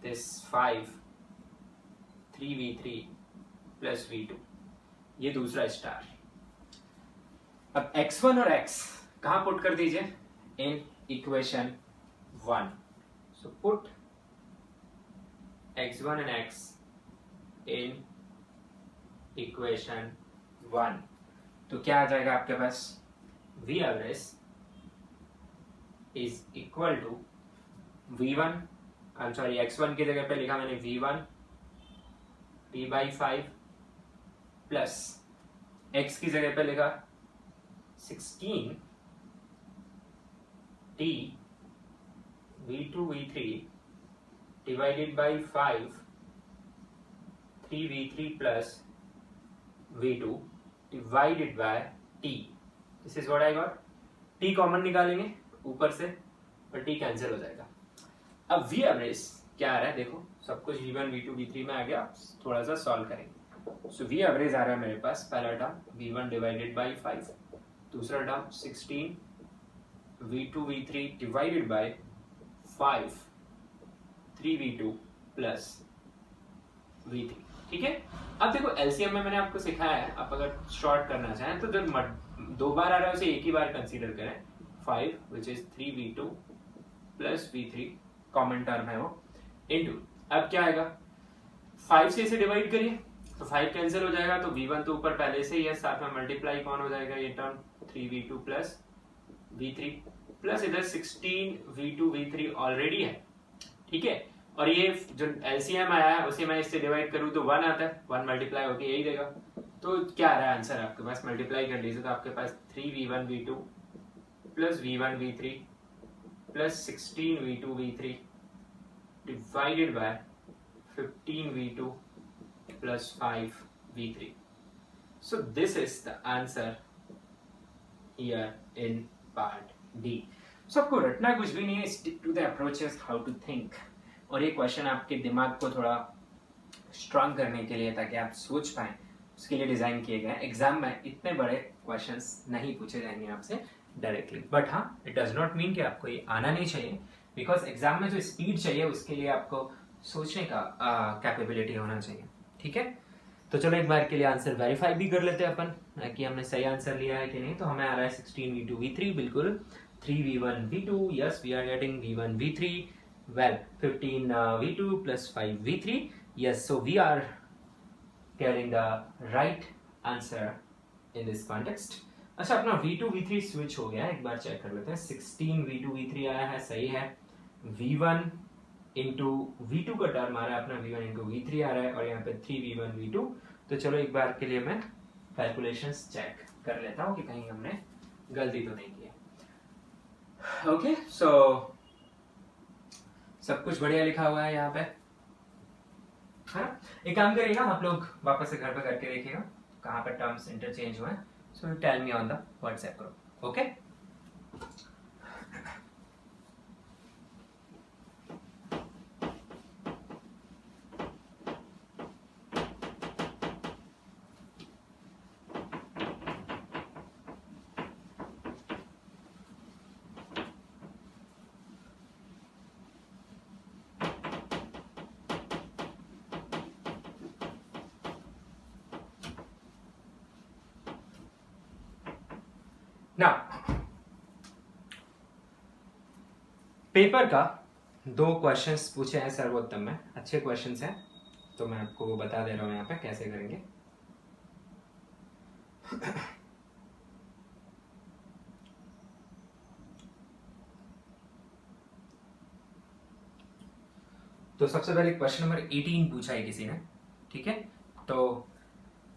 this 5 3v3 plus v2, ये दूसरा स्टार। अब x1 और x कहां पुट कर दीजिए, in equation 1, so put x1 and x in equation 1, तो क्या आ जाएगा आपके पास v average is equal to v1, I am sorry x1 की जगह पे लिखा मैंने v1 t by 5 plus x की जगह पे लिखा 16 t v2 v3 divided by 5 3v3 plus v2 divided by t, this is what I got। t common निकालेंगे ऊपर से और t कैंसिल हो जाएगा। अब v एवरेज क्या आ रहा है देखो, सब कुछ v1 v2 v3 में आ गया, थोड़ा सा सॉल्व करेंगे। सो v एवरेज आ रहा है मेरे पास, पहला टर्म v1 डिवाइडेड बाई 5, दूसरा term 16 v2 v3 divided by 5 3v2 plus v3, ठीक है। अब देखो एलसीएम में मैंने आपको सिखाया है, आप अगर शॉर्ट करना चाहें तो जब 2 बार आ रहा है उसे एक ही बार कंसीडर करें, 5 which is 3v2 plus v3 common term है वो, इनटू अब क्या आएगा 5 से इसे डिवाइड करिए तो 5 कैंसिल हो जाएगा, तो v1 तो ऊपर पहले से ही है, साथ में मल्टीप्लाई कौन हो जाएगा ये term 3v2 plus v3 plus इधर 16 v2 v3 ऑलरेडी है, ठीक है। और ये जो एलसीएम आया है उसे मैं इससे डिवाइड करूं तो 1 आता है, 1 मल्टीप्लाई होके यही देगा। तो क्या आ रहा है आंसर आपके पास, मल्टीप्लाई कर लीजिए तो आपके पास 3v1 v2 plus v1 v3 plus 16 v2 v3 divided by 15 v2 plus 5 v3। So this is the answer here in part D. So आपको रटना कुछ भी नहीं है, stick to the approaches how to think. और ये क्वेश्चन आपके दिमाग को थोड़ा स्ट्रांग करने के लिए, ताकि आप सोच पाए, उसके लिए डिजाइन किए गए। एग्जाम में इतने बड़े क्वेश्चंस नहीं पूछे जाएंगे आपसे डायरेक्टली, बट हाँ इट डज नॉट मीन कि आपको ये आना नहीं चाहिए, बिकॉज एग्जाम में जो स्पीड चाहिए उसके लिए आपको सोचने का कैपेबिलिटी होना चाहिए, ठीक है। तो चलो एक बार के लिए आंसर वेरीफाई भी कर लेते हैं अपन कि हमने सही आंसर लिया है कि नहीं। तो हमें आ रहा है 16 v2 v3, बिल्कुल 3v1 v2, yes we are getting v1 v3, well 15 v2 plus 5 v3, yes, so we are getting the right answer in this context। अच्छा अपना v2 v3 स्विच हो गया है, एक बार चेक कर लेते हैं। 16 v2 v3 आया है, सही है। v1 इंटू v2 का टर्म आ रहा है अपना, v1 इंटू v3 आ रहा है, और यहाँ पे 3v1 v2। तो चलो एक बार के लिए मैं कैलकुलेशंस चेक कर लेता हूँ कि कहीं हमने गलती तो नहीं की है। ओके सो सब कुछ बढ़िया लिखा हुआ है यहाँ पे, है ना। एक काम करिएगा आप लोग वापस से घर पे करके देखिएगा कहाँ पे टर्म्स इंटरचेंज हुए हैं, so tell me on the WhatsApp group, okay. ना पेपर का 2 क्वेश्चंस पूछे हैं सर्वोत्तम में, अच्छे क्वेश्चंस हैं, तो मैं आपको बता दे रहा हूं यहाँ पे कैसे करेंगे। तो सबसे पहले क्वेश्चन नंबर 18 पूछा है किसी ने, ठीक है। तो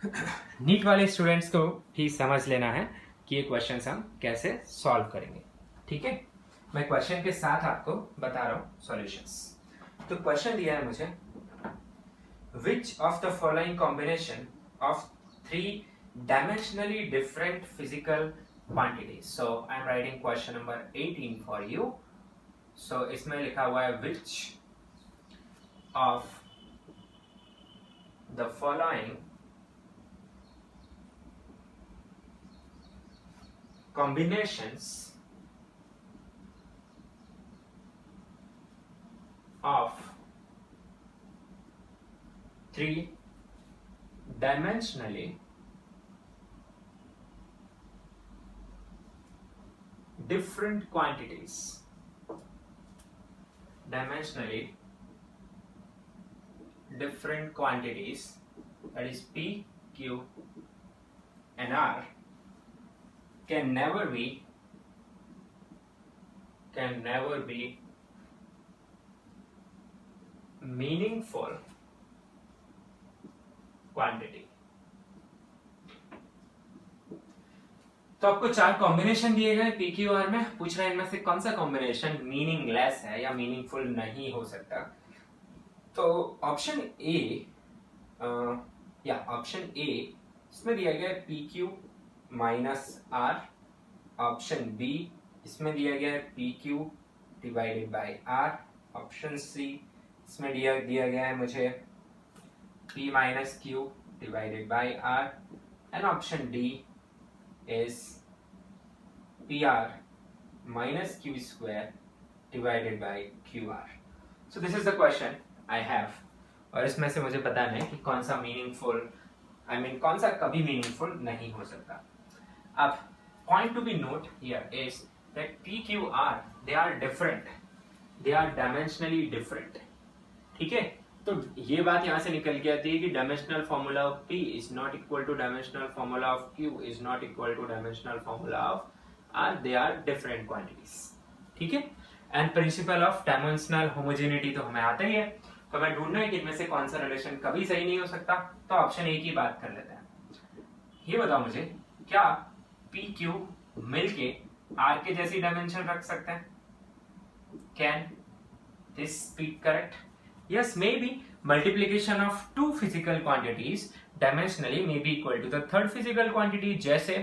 नीट वाले स्टूडेंट्स को ही समझ लेना है कि ये क्वेश्चंस हम कैसे सॉल्व करेंगे, ठीक है। मैं क्वेश्चन के साथ आपको बता रहा हूं सॉल्यूशंस। तो क्वेश्चन दिया है मुझे, which of the following combination of 3 dimensionally different physical quantities, so I'm writing question number 18 for you. So इसमें लिखा हुआ है which of the following combinations of 3-dimensionally different quantities, dimensionally different quantities, that is P, Q and R, can never be meaningful quantity. तो आपको 4 combination दिए गए PQR में, पूछ रहे हैं इनमें से कौन सा कॉम्बिनेशन मीनिंगलेस है या मीनिंगफुल नहीं हो सकता। तो ऑप्शन ए इसमें दिया गया है PQ minus R, option B इसमें दिया गया है PQ divided by R, option C इसमें दिया गया है मुझे P minus Q divided by R, and option D is PR minus Q square divided by QR. So this is the question I have. और इसमें से मुझे बताना है कि कौन सा मीनिंगफुल, कौन सा कभी मीनिंगफुल नहीं हो सकता। अब point to be note here is that P, Q, R they are different, they are dimensionally different, ठीक है। तो ये बात यहाँ से निकल के आती है कि dimensional formula of P is not equal to dimensional formula of Q is not equal to dimensional formula of R, they are different quantities, ठीक है। And principle of dimensional homogeneity तो हमें आता ही है, तो हमें ढूंढना है कि इनमें से कौन सा रिलेशन कभी सही नहीं हो सकता। तो ऑप्शन ए की बात कर लेते हैं। ये बताओ मुझे, क्या P Q मिलके R के जैसी डायमेंशन रख सकते हैं? Can this be correct? Yes, maybe multiplication of 2 physical quantities dimensionally may be equal to the third physical quantity। जैसे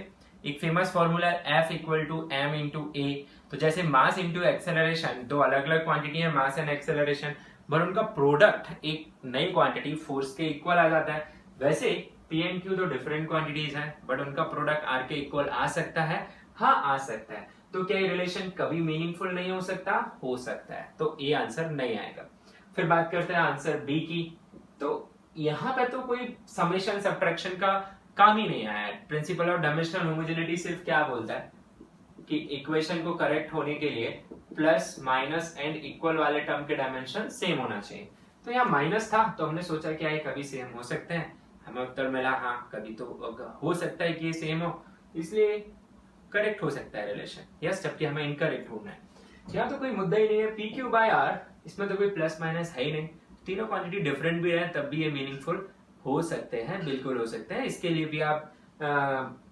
एक famous formula F equal to m into A, तो जैसे मास इंटू एक्सेलरेशन, 2 अलग अलग quantity है mass and acceleration, पर उनका product एक नई क्वांटिटी फोर्स के इक्वल आ जाता है। वैसे P एंड Q तो डिफरेंट क्वांटिटीज हैं, बट उनका प्रोडक्ट R के इक्वल आ सकता है, हाँ आ सकता है। तो क्या ये रिलेशन कभी मीनिंगफुल नहीं हो सकता? हो सकता है, तो ए आंसर नहीं आएगा। फिर बात करते हैं आंसर बी की। तो यहां पे तो कोई समेशन सब्ट्रैक्शन का काम ही नहीं आया है। प्रिंसिपल ऑफ डायमेंशनल होमोजेनिटी सिर्फ क्या बोलता है कि इक्वेशन को करेक्ट होने के लिए प्लस माइनस एंड इक्वल वाले टर्म के डायमेंशन सेम होना चाहिए। तो यहाँ माइनस था, तो हमने सोचा क्या ये कभी सेम हो सकते हैं, हमें उत्तर मिला हाँ कभी तो हो सकता है कि ये सेम हो, इसलिए करेक्ट हो सकता है रिलेशन। यस, जबकि हमें इनकरेक्ट होना है। यहाँ तो कोई मुद्दा ही नहीं है, पी क्यू बाय आर, इसमें तो कोई प्लस माइनस है ही नहीं, तीनों क्वांटिटी डिफरेंट भी है तब भी ये मीनिंगफुल हो सकते हैं, बिल्कुल हो सकते हैं। इसके लिए भी आप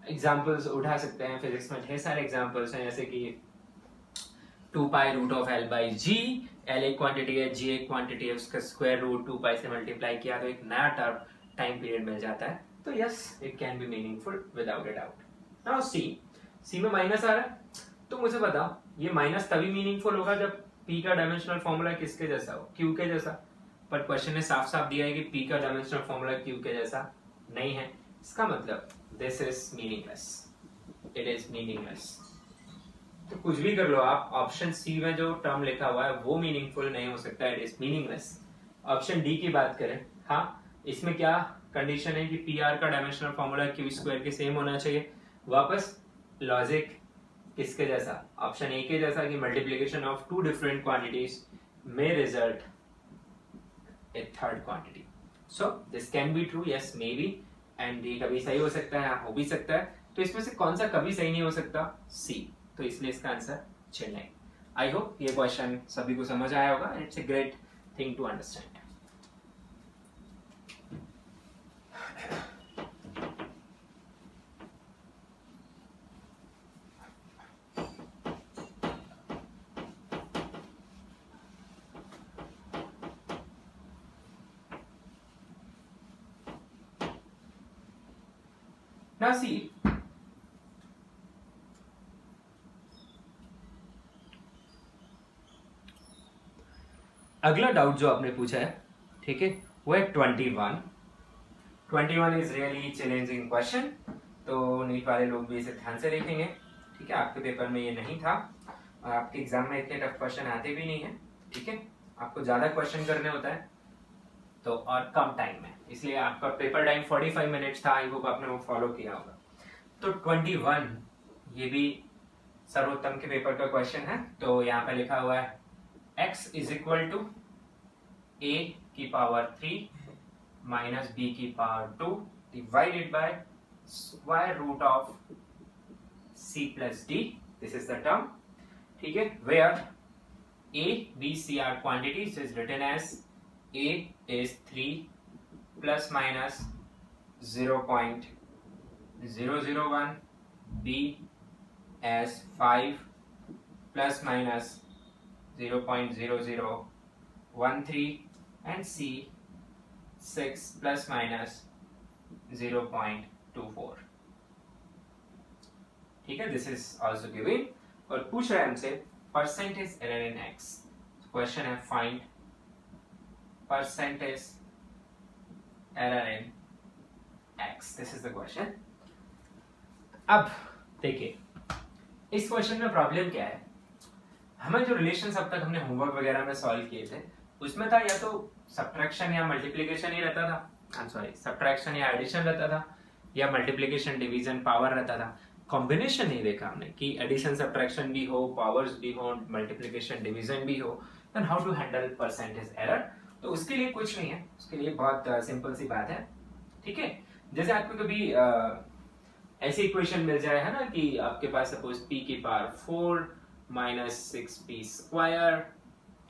एग्जांपल्स उठा सकते हैं, फिजिक्स में ढेर सारे एग्जांपल्स हैं, जैसे कि 2 pi root of L by G, L एक क्वांटिटी है, G एक क्वांटिटी है, उसका स्क्वायर रूट 2 पाई से मल्टीप्लाई किया तो एक नया टर्म टाइम पीरियड मिल जाता है। तो yes, it can B meaningful without a doubt. Now see में माइनस आ रहा है, तो मुझे बताओ ये माइनस तभी मीनिंगफुल होगा जब P का डायमेंशनल फॉर्मूला किसके जैसा हो? Q के जैसा। पर क्वेश्चन ने साफ साफ दिया है कि P का डायमेंशनल फॉर्मूला Q के जैसा नहीं है, इसका मतलब this is meaningless, it is meaningless. तो कुछ भी कर लो आप, ऑप्शन सी में जो टर्म लिखा हुआ है वो मीनिंगफुल नहीं हो सकता, it is meaningless. Option D की बात करें, हाँ इसमें क्या कंडीशन है कि पी आर का डायमेंशनल फॉर्मूला क्यू स्क्वायर के सेम होना चाहिए। वापस लॉजिक किसके जैसा, ऑप्शन ए के जैसा कि multiplication of two different quantities may result a third quantity. So this can be true, yes maybe, and ये कभी सही हो सकता है, हो भी सकता है. तो इसमें से कौन सा कभी सही नहीं हो सकता? सी. तो इसलिए इसका आंसर चेन्नई. आई होप ये क्वेश्चन सभी को समझ आया होगा. It's a great thing to understand. Now see, अगला डाउट जो आपने पूछा है, ठीक है, वो है 21. 21 इज रियली चैलेंजिंग क्वेश्चन. तो नीट वाले लोग भी इसे ध्यान से देखेंगे. ठीक है, आपके पेपर में ये नहीं था और आपके एग्जाम में इतने टफ क्वेश्चन आते भी नहीं है. ठीक है, आपको ज्यादा क्वेश्चन करने होता है तो और कम टाइम में, इसलिए आपका पेपर टाइम 45 मिनट्स था. आई होप आपने वो फॉलो किया होगा. तो 21 ये भी सर्वोत्तम के पेपर का क्वेश्चन है. तो यहाँ पे लिखा हुआ है x is equal to a की पावर 3 माइनस b की power 2 divided by square root of c plus d. This is the term. ठीक है, where a b c are quantities is written as a is 3 plus minus 0.001, b as 5 plus minus 0.0013 and c 6 plus minus 0.24. ठीक है, this is also given. और पूछ रहा है हमसे percentage error in x. Question है find percentage error in x. This is the question. अब देखिए इस क्वेश्चन में प्रॉब्लम क्या है. हमें जो रिलेशंस अब तक हमने होमवर्क वगैरह में सॉल्व किए थे उसमें था या तो सब्ट्रैक्शन या मल्टीप्लिकेशन ही रहता था. सब्ट्रैक्शन या एडिशन रहता था या मल्टीप्लिकेशन डिवीजन पावर रहता था. कॉम्बिनेशन नहीं देखा हमने कि एडिशन सब्ट्रैक्शन भी हो, पावर्स भी हो, मल्टीप्लिकेशन डिवीजन भी हो. Then how to handle percentage error. तो उसके लिए कुछ नहीं है, उसके लिए बहुत सिंपल सी बात है. ठीक है, जैसे आपको कभी ऐसी इक्वेशन मिल जाए है ना कि आपके पास सपोज p की पावर 4 माइनस 6p स्क्वायर,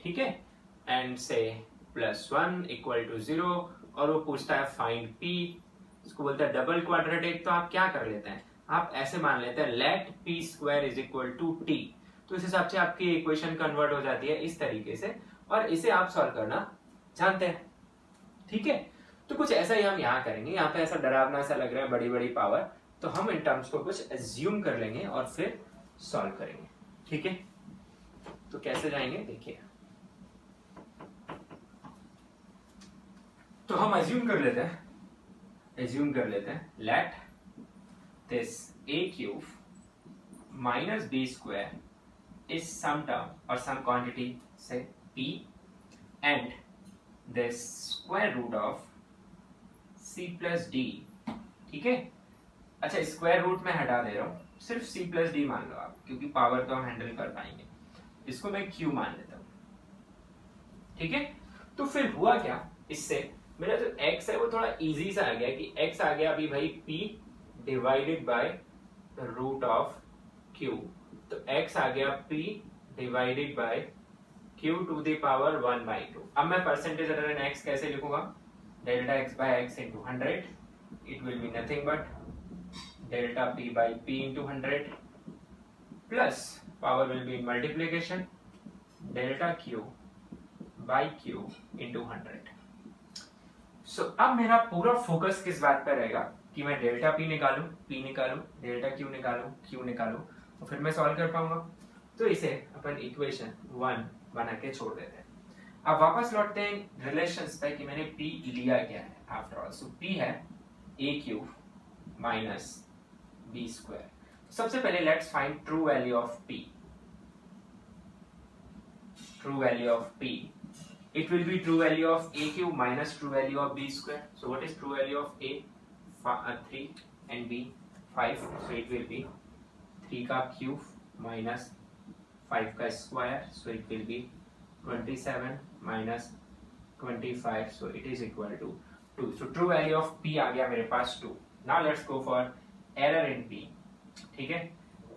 ठीक है, एंड से प्लस 1 इक्वल टू 0, और वो पूछता है फाइंड p. इसको बोलते हैं डबल क्वाड्रेटिक. तो आप क्या कर लेते हैं, आप ऐसे मान लेते हैं let p square is equal to t. तो इस हिसाब से आपकी इक्वेशन कन्वर्ट हो जाती है इस तरीके से, और इसे आप सॉल्व करना जानते हैं. ठीक है, तो कुछ ऐसा ही हम यहाँ करेंगे. यहाँ पे ऐसा डरावना सा लग रहा है बड़ी बड़ी पावर, तो हम इन टर्म्स को कुछ एज्यूम कर लेंगे और फिर सॉल्व करेंगे. ठीक है, तो कैसे जाएंगे देखिए. तो हम एज्यूम कर लेते हैं let this a cube minus b square is some term और सम क्वांटिटी से p and this square root of c plus d. ठीक है, अच्छा स्क्वायर रूट में हटा दे रहा हूं, सिर्फ c plus d मान लो आप, क्योंकि पावर तो हम हैंडल कर पाएंगे. इसको मैं q मान लेता हूं. ठीक है, तो फिर हुआ क्या, इससे मेरा जो x है वो थोड़ा इजी सा आ गया कि x आ गया अभी भाई p divided by root of q. तो x आ गया p divided by q to the power 1/2. अब मैं परसेंटेज एरर इन x कैसे लिखूंगा, delta x by x into 100. It will be nothing but delta p by p into 100 plus power will be multiplication delta q by q into 100. So अब मेरा पूरा focus किस बात पर रहेगा कि मैं डेल्टा p निकालूं, डेल्टा q निकालूं और फिर मैं सॉल्व कर पाऊंगा. तो इसे अपन इक्वेशन 1 बना के छोड़ देते हैं. अब वापस लौटते हैं रिलेशंस पे कि मैंने p लिया क्या है. आफ्टर ऑल सो p है a cube minus b square. सबसे पहले let's find true value of p. It will be true value of a cube minus true value of b square. So what is true value of a? 3 and b 5. So it will be 3 का cube minus 5 का square, so it will be 27 minus 25, so it is equal to 2. So true value of p आ गया मेरे पास 2. Now let's go for error in p. ठीक है,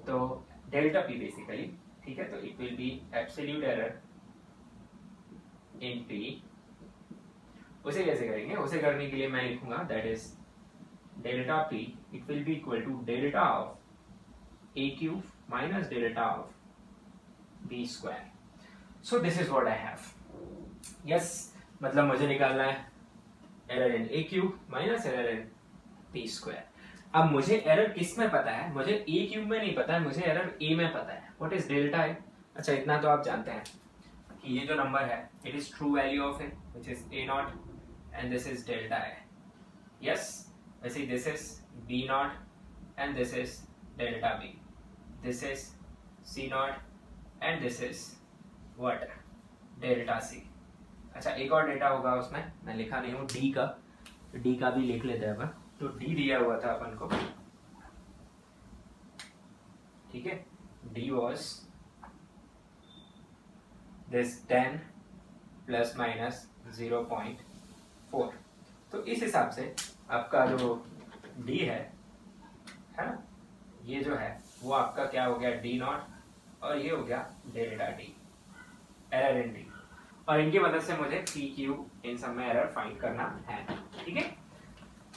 तो delta p basically, ठीक है, तो it will be absolute error in p. उसे कैसे करेंगे? उसे करने के लिए मैं लिखूंगा that is delta p, it will be equal to delta of a cube minus delta of b square. So this is what I have. Yes, मतलब मुझे निकालना है error in a cube minus error in P square. अब मुझे error किस में पता है? मुझे ए क्यूब में नहीं पता है, मुझे एरर ए में पता है. व्हाट इज डेल्टा ए? अच्छा, इतना तो आप जानते हैं कि ये जो नंबर है it is true value of A which is A naught and this is delta A. Yes, वैसे this is B naught and this is delta B. This is C naught and this is what? Delta C. अच्छा, एक और data होगा उसमें, मैं लिखा नहीं हूँ, डी का. डी का भी लिख लेते हैं अपन. तो डी दिया हुआ था अपन को, ठीक है. D was this 10 plus minus 0.4. तो इस हिसाब से आपका जो डी है ना, ये जो है वो आपका क्या हो गया? डी नॉट, और ये हो गया delta D, error in D. और इनकी मदद से मुझे पी क्यू इन सब में एरर फाइंड करना है. ठीक है,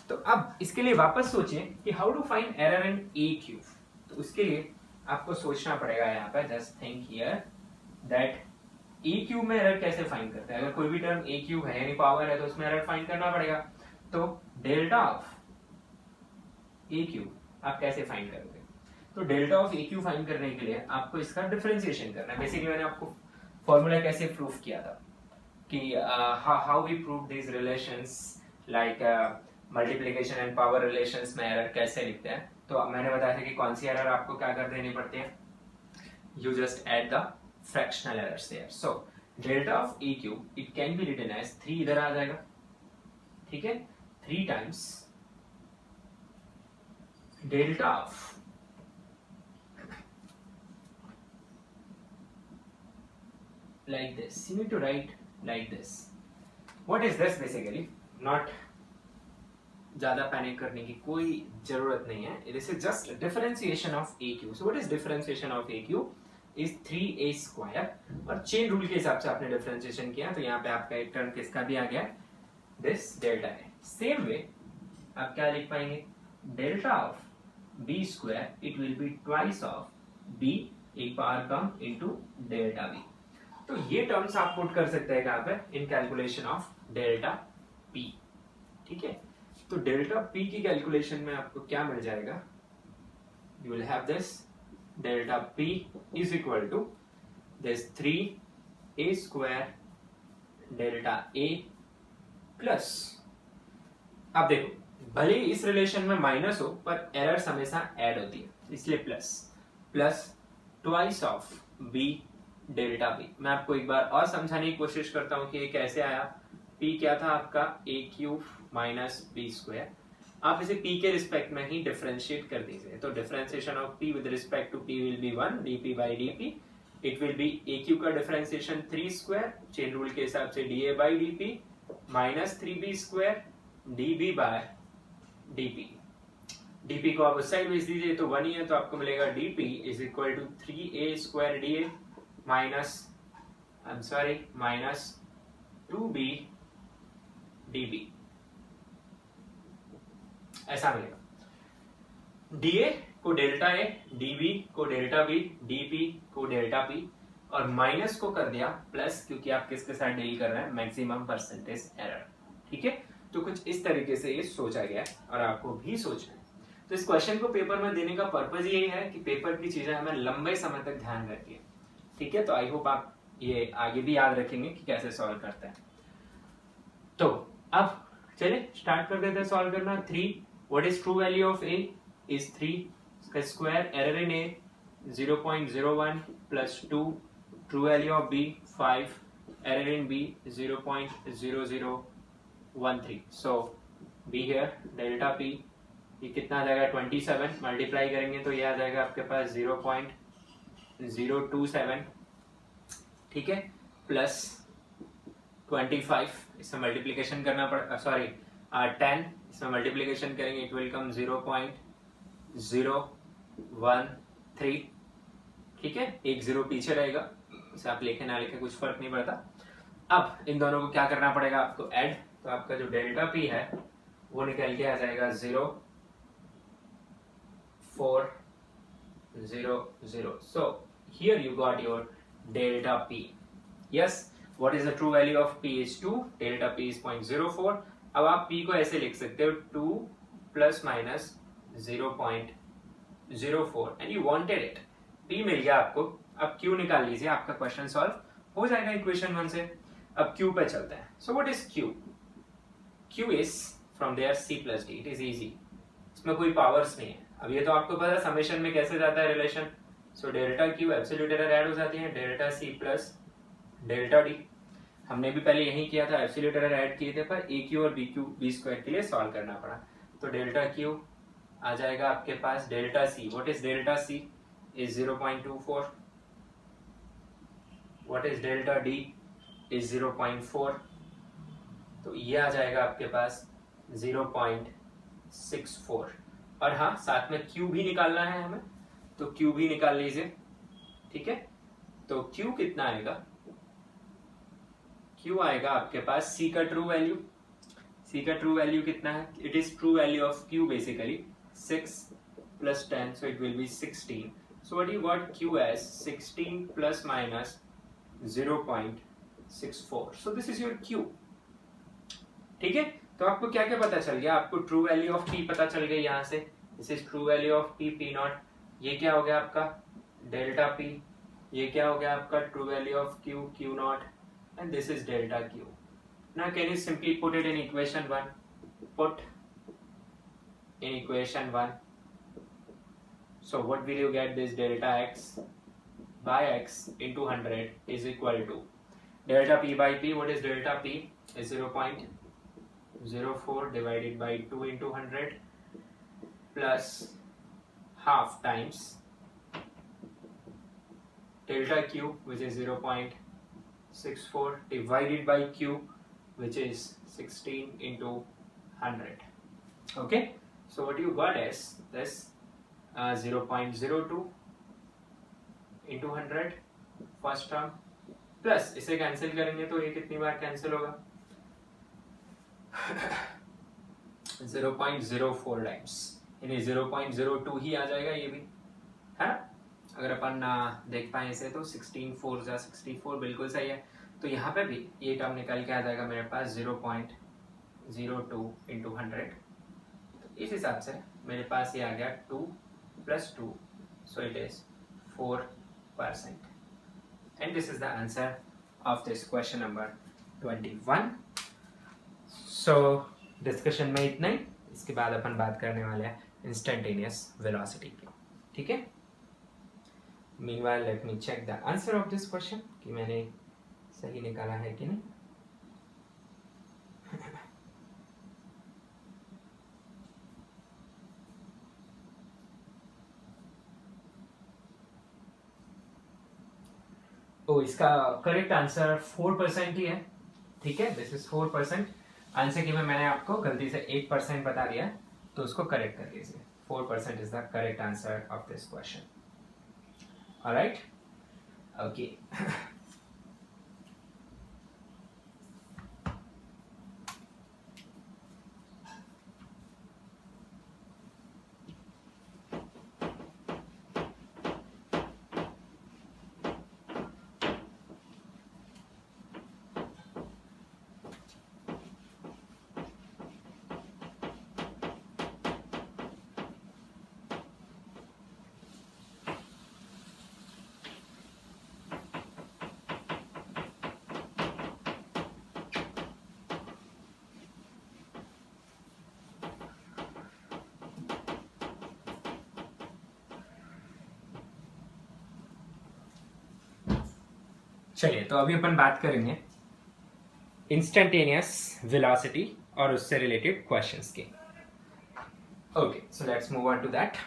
तो अब इसके लिए वापस सोचिए कि how to find error in a cube. तो उसके लिए आपको सोचना पड़ेगा यहाँ पे, just think here that a cube में एरर कैसे फाइंड करते हैं. अगर कोई भी टर्म ए क्यूब है यानी पावर है तो उसमें एरर फाइंड करना पड़ेगा. तो डेल्टा ऑफ ए क्यूब आप कैसे फाइंड करोगे? तो delta of a cube find करने के लिए आपको इसका डिफरेंशिएशन करना है. बेसिकली मैंने आपको फॉर्मूला कैसे प्रूफ किया था कि how we prove this relations like multiplication and power relations में एरर कैसे लिखते हैं. तो मैंने बताया था कि कौन सी एरर आपको क्या कर देनी पड़ती है. You just add the fractional errors there. So delta of a cube it can be written as 3, इधर आ जाएगा, ठीक है, 3 times delta of like this. You need to write like this. What is this basically? Not ज़्यादा panic करने की कोई जरूरत नहीं है. This is just differentiation of a cube. So what is differentiation of a cube? Is 3a square. और chain rule के हिसाब से आपने डिफरेंशिएशन किया तो यहाँ पे आपका एक टर्म किसका भी आ गया? This delta है. Same way आप क्या लिख पाएंगे? Delta of b square it will be twice of b एक पावर कम into delta b. तो ये टर्म्स आप पुट कर सकते हैं कहां पे? इन कैलकुलेशन ऑफ डेल्टा पी. ठीक है, तो डेल्टा पी की कैलकुलेशन में आपको क्या मिल जाएगा? You will have this delta P is equal to this 3a square delta a plus. अब देखो, भले ही इस रिलेशन में माइनस हो पर एरर्स हमेशा ऐड होती है, इसलिए plus plus twice of b delta B. मैं आपको एक बार और समझाने की कोशिश करता हूं कि ये कैसे आया. p क्या था आपका? a cube minus B square. आप इसे p के रिस्पेक्ट में ही डिफरेंशिएट कर दीजिए. तो differentiation of p with respect to p will be 1 dp by dp. It will be a cube का डिफरेंशिएशन 3 स्क्वायर, चेन रूल के हिसाब से da by dp minus 3b square db by dp. dp को आप उस side भेज दीजिए तो 1 ही है, तो आपको मिलेगा dp is equal to 3a square da minus minus 2b db. ऐसा मिलेगा. dA को डेल्टा ए, db को डेल्टा b, dp को डेल्टा p और माइनस को कर दिया प्लस, क्योंकि आप किसके साथ डील कर रहे हैं? Maximum percentage error. ठीक है, तो कुछ इस तरीके से ये सोचा गया और आपको भी सोचना है. तो इस क्वेश्चन को पेपर में देने का पर्पज यही है कि पेपर की चीजें हमें लंबे समय तक ध्यान रखिए. ठीक है, तो आई होप आप ये आगे भी याद रखेंगे कि कैसे सॉल्व करते हैं. तो अब चलिए स्टार्ट कर देते हैं सॉल्व करना. 3, what is true value of a is 3 square, error in a 0.01 plus 2, true value of b 5, error in b 0.0013. So b here delta p ये कितना आ जाएगा? 27. मल्टीप्लाई करेंगे तो ये आ जाएगा आपके पास 0.27 0.027, ठीक है, प्लस 25, इसमें मल्टीप्लीकेशन करना पड़, सॉरी 10, इसमें मल्टीप्लीकेशन करेंगे, इट विल कम 0.013, ठीक है, एक जीरो पीछे रहेगा, इसे आप लिखे ना लिखे कुछ फर्क नहीं पड़ता। अब इन दोनों को क्या करना पड़ेगा आपको, ऐड, तो आपका जो डेल्टा पी है वो निकल के आ जाएगा 0.400. So here you got your delta p. Yes, what is the true value of p is 2, delta p is 0.04. अब आप p को ऐसे लिख सकते हो 2 plus minus 0.04 and you wanted it. p मिल गया आपको, अब q निकाल लीजिए, आपका क्वेश्चन सॉल्व हो जाएगा इक्वेशन 1 से। अब q पे चलते हैं। So what is q? q is from there c plus d. It is easy. इसमें कोई पावर्स नहीं है। अब ये तो आपको पता है समेशन में कैसे जाता है relation. So delta Q absolute error add हो जाती है delta C plus delta D. हमने भी पहले यही किया था, एब्सोल्यूट एरर ऐड किए थे, पर ए क्यू और बी क्यू बी स्क्वायर के लिए सॉल्व करना पड़ा। तो डेल्टा क्यू आ जाएगा आपके पास delta C. What is delta C? Is 0.24। What is delta D? Is 0.4। तो ये आ जाएगा आपके पास 0.64। और हाँ, साथ में Q भी निकालना है हमें, तो Q भी निकाल लीजिए, ठीक है। तो Q कितना आएगा? Q आएगा आपके पास C का ट्रू वैल्यू। C का ट्रू वैल्यू कितना है? It is true value of Q basically 6 plus 10, so it will be 16. So what you got Q as 16 plus minus 0.64. So this is your Q. ठीक है, तो आपको क्या क्या पता चल गया? आपको ट्रू वैल्यू ऑफ P पता चल गई यहाँ से, this is true value of P, P not. ये क्या हो गया आपका? Delta P। ये क्या हो गया आपका? True value of Q, Q not, and this is delta Q। Now can you simply put it in equation 1? Put in equation 1। So what will you get? This delta x by x into 100 is equal to delta p by p. What is delta p? Is 0.04 divided by 2 into 100 plus half times delta q, which is 0.64 divided by q, which is 16 into 100. Okay, so what you got is this 0.02 into 100 first term, plus इसे cancel करेंगे तो ये कितनी बार cancel होगा? 0.04 times, यानी 0.02 ही आ जाएगा ये भी है। अगर अपन देख पाए इसे तो 16 4 जा 64 बिल्कुल सही है। तो यहाँ पे भी ये टर्म निकल के आ जाएगा मेरे पास 0.02 into 100। तो इस हिसाब से मेरे पास ये आ गया 2 plus 2, so it is 4%. And this is the answer of this question number 21. So discussion में इतना ही। इसके बाद अपन बात करने वाले हैं instantaneous velocity की, ठीक है। Meanwhile let me check the answer of this question कि मैंने सही निकाला है कि नहीं। तो इसका करेक्ट आंसर 4% ही है, ठीक है। This is 4%। आंसर की में मैंने आपको गलती से 8% बता दिया, तो उसको करेक्ट कर लीजिए। 4% is the correct answer of this question. Alright, okay. चलिए, तो अभी अपन बात करेंगे इंस्टेंटेनियस वेलोसिटी और उससे रिलेटेड क्वेश्चंस की। Okay, so let's move on to that.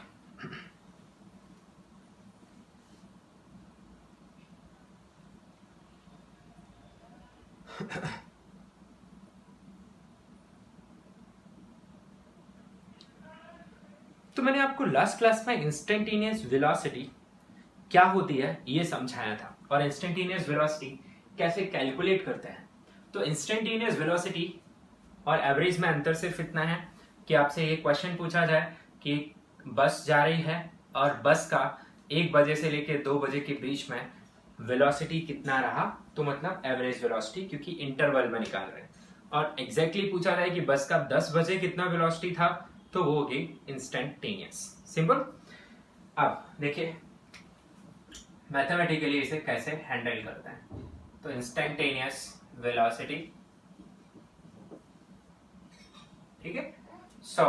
तो मैंने आपको लास्ट क्लास में इंस्टेंटेनियस वेलोसिटी क्या होती है ये समझाया था और इंस्टेंटेनियस वेलोसिटी कैसे कैलकुलेट करते हैं। तो इंस्टेंटेनियस वेलोसिटी और एवरेज में अंतर सिर्फ इतना है कि आपसे ये क्वेश्चन पूछा जाए कि बस जा रही है और बस का 1 बजे से लेकर 2 बजे के बीच में वेलोसिटी कितना रहा, तो मतलब एवरेज वेलोसिटी, क्योंकि इंटरवल में निकाल रहे हैं। और एग्जैक्टली पूछा जाए कि बस का 10 बजे कितना वेलोसिटी था, तो वो होगी इंस्टेंटेनियस। सिंपल। अब देखिए मैथमेटिकली इसे कैसे हैंडल करते हैं। तो इंस्टेंटेनियस वेलोसिटी, ठीक है। सो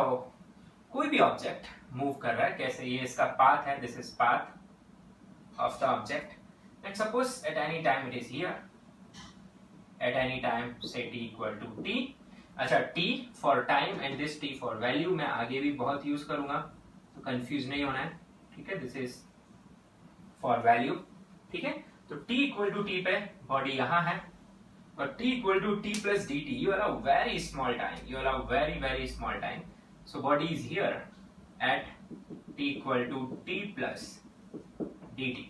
कोई भी ऑब्जेक्ट मूव कर रहा है, कैसे, ये इसका पाथ है, this is path of the object and suppose at any time it is here, at any time से t इक्वल टू t। अच्छा, t for time and this t for value मैं आगे भी बहुत यूज करूंगा, तो confuse नहीं होना है, ठीक है। दिस इज फॉर वैल्यू, ठीक है। तो t इक्वल टू t पे बॉडी यहां है और t equal to t plus dt, you allow very small time, you allow very small time, so body is here at t equal to t plus dt,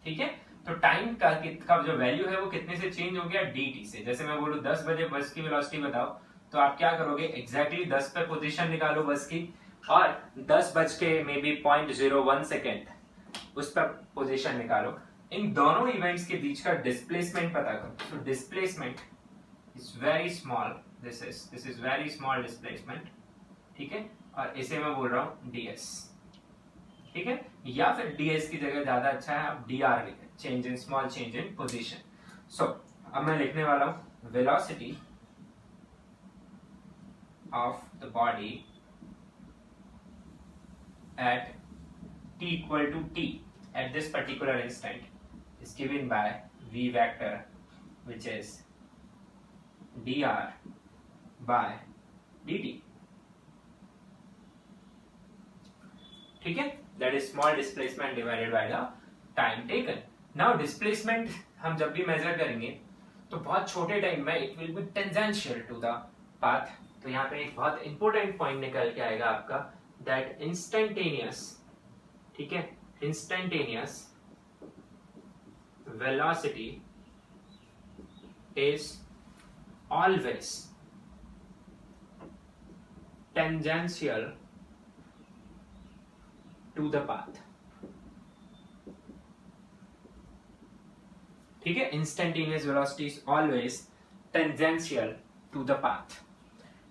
ठीक है। तो time का जो value है वो कितने से चेंज हो गया, dt से। जैसे मैं बोलूं 10 बजे बस की वेलोसिटी बताओ, तो आप क्या करोगे, एग्जैक्टली 10 पे पोजीशन निकालो बस की और 10 बज के मे बी 0.01 सेकेंड उस पर पोजीशन निकालो। इन दोनों इवेंट्स के बीच का डिस्प्लेसमेंट पता करो। तो displacement is very small, this is very small displacement, ठीक है। और इसे मैं बोल रहा हूं ds, ठीक है। या फिर ds की जगह ज्यादा अच्छा है आप dr लिखें, change in small change in position. So अब मैं लिखने वाला हूं velocity of the body at t equal to t at this particular instant is given by v vector, which is dr by dt, ठीक है। That is small displacement divided by the time taken. Now displacement हम जब भी major करेंगे तो बहुत छोटे time में it will be tangential to the path। तो यहाँ पे एक बहुत इंपॉर्टेंट पॉइंट निकल के आएगा आपका, that instantaneous, ठीक है, instantaneous velocity is always tangential to the path, ठीक है। instantaneous velocity is always tangential to the path।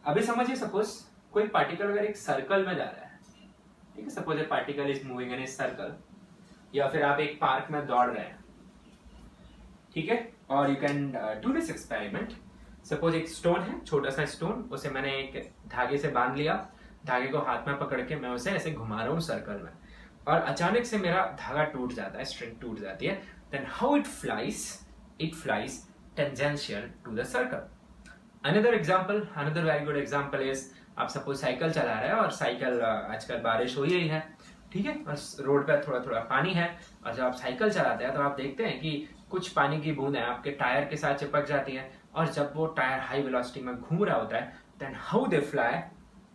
अभी समझिए, सपोज कोई पार्टिकल अगर एक सर्कल में जा रहा है, ठीक है, suppose A particle is moving in a circle, या फिर आप एक पार्क में दौड़ रहे हैं, ठीक है, और you can do this experiment. Suppose एक स्टोन है, छोटा सा स्टोन, उसे मैंने एक धागे से बांध लिया, धागे को हाथ में पकड़ के मैं उसे ऐसे घुमा रहा हूँ सर्कल में, और अचानक से मेरा धागा टूट जाता है, स्ट्रिंग टूट जाती है। Then how it flies tangential to the circle. Another example, another very good example is, आप सपोज साइकिल चला रहे हैं और साइकिल, आजकल बारिश हो ही है, ठीक है, और रोड पे थोड़ा थोड़ा पानी है, और जब आप साइकिल चलाते हैं तो आप देखते हैं कि कुछ पानी की बूंदें आपके टायर के साथ चिपक जाती हैं, और जब वो टायर हाई वेलोसिटी में घूम रहा होता है, then how they fly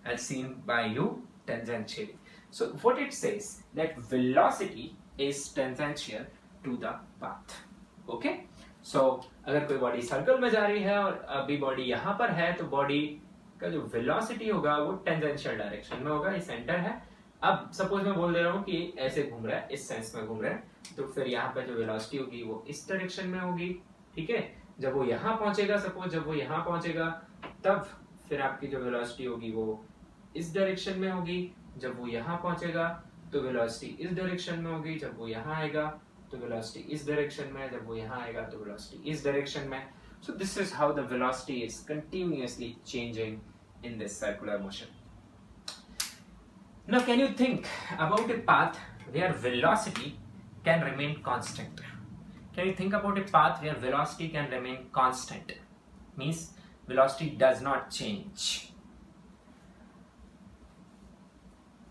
as seen by you tangentially. So what it says that velocity is tangential to the path. Okay? So अगर कोई बॉडी सर्कल में जा रही है और अभी बॉडी यहाँ पर है, तो बॉडी का जो वेलोसिटी होगा वो टेंजेंशियल डायरेक्शन में होगा, ये सेंटर है। अब सपोज मैं बोल दे रहा हूँ कि ऐसे घूम रहा है, इस सेंस में घूम रहा है, तो फिर यहाँ पे जो वेलोसिटी होगी वो इस डायरेक्शन में होगी, ठीक है। जब वो यहाँ पहुंचेगा, सपोज जब वो यहाँ पहुंचेगा, तब फिर आपकी जो वेलोसिटी होगी वो इस डायरेक्शन में होगी। जब वो यहाँ पहुंचेगा तो वेलोसिटी इस डायरेक्शन में होगी, जब वो यहाँ आएगा तो वेलोसिटी इस डायरेक्शन में, जब वो यहाँ आएगा तो वेलोसिटी इस डायरेक्शन में। So this is how the velocity is continuously changing in this circular motion. Now can you think about a path where velocity can remain constant? Can you think about a path where velocity can remain constant? Means velocity does not change.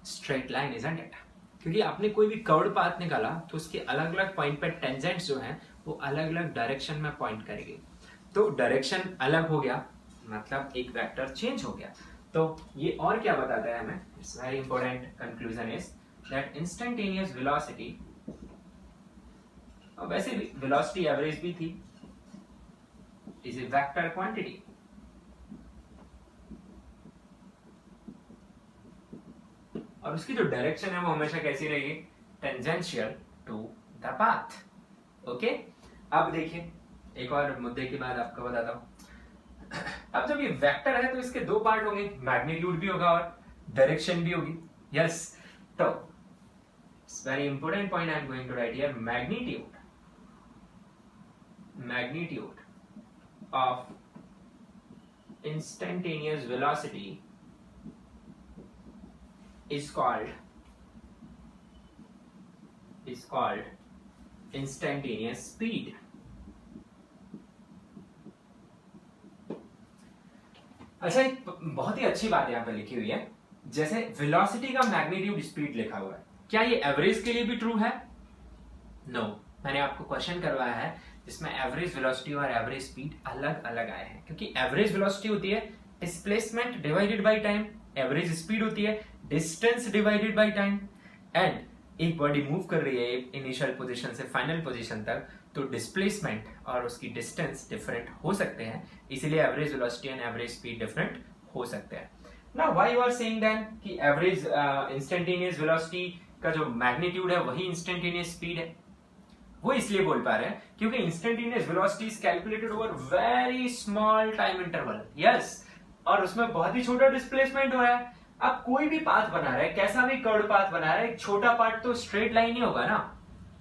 Straight line, isn't it? क्योंकि आपने कोई भी curved path निकाला तो उसके अलग अलग point पे टेंजेंट्स जो हैं वो अलग अलग डायरेक्शन में पॉइंट करेंगे। तो डायरेक्शन अलग हो गया, मतलब एक वेक्टर चेंज हो गया। तो ये और क्या बताता है हमें, it's very important conclusion is that instantaneous velocity, वैसे भी वेलोसिटी एवरेज भी थी, इज ए वेक्टर क्वांटिटी। और उसकी जो डायरेक्शन है वो हमेशा कैसी रहेगी, tangential to the path. Okay, अब देखिए एक और मुद्दे की बात आपको बताता हूं। अब जब ये वेक्टर है तो इसके दो पार्ट होंगे, मैग्नीट्यूड भी होगा और डायरेक्शन भी होगी। यस, तो it's very important point I am going to write here, magnitude of instantaneous velocity is called instantaneous speed। अच्छा, एक बहुत ही अच्छी बात यहाँ पे लिखी हुई है, जैसे वेलोसिटी का मैग्नीट्यूड स्पीड लिखा हुआ है, क्या ये एवरेज के लिए भी ट्रू है? नो, मैंने आपको क्वेश्चन करवाया है जिसमें एवरेज वेलोसिटी और एवरेज स्पीड अलग अलग आए हैं, क्योंकि एवरेज वेलोसिटी होती है displacement divided by time, average speed होती है distance divided by time. And एक बॉडी मूव कर रही है इनिशियल पोजीशन से फाइनल पोजीशन तक, तो डिस्प्लेसमेंट और उसकी डिस्टेंस डिफरेंट हो सकते हैं, इसीलिए average velocity and average speed different हो सकते हैं। Now why you are saying then कि एवरेज इंस्टेंटेनियस वेलोसिटी का जो मैग्नीट्यूड है वही इंस्टेंटेनियस स्पीड है? वो इसलिए बोल पा रहे हैं क्योंकि instantaneous velocity is calculated over very small time interval. Yes, और उसमें बहुत ही छोटा डिस्प्लेसमेंट हो रहा है। आप कोई भी पाथ बना रहे हैं, कैसा भी कर्व पाथ बना रहे हैं, एक छोटा पार्ट तो स्ट्रेट लाइन ही होगा ना,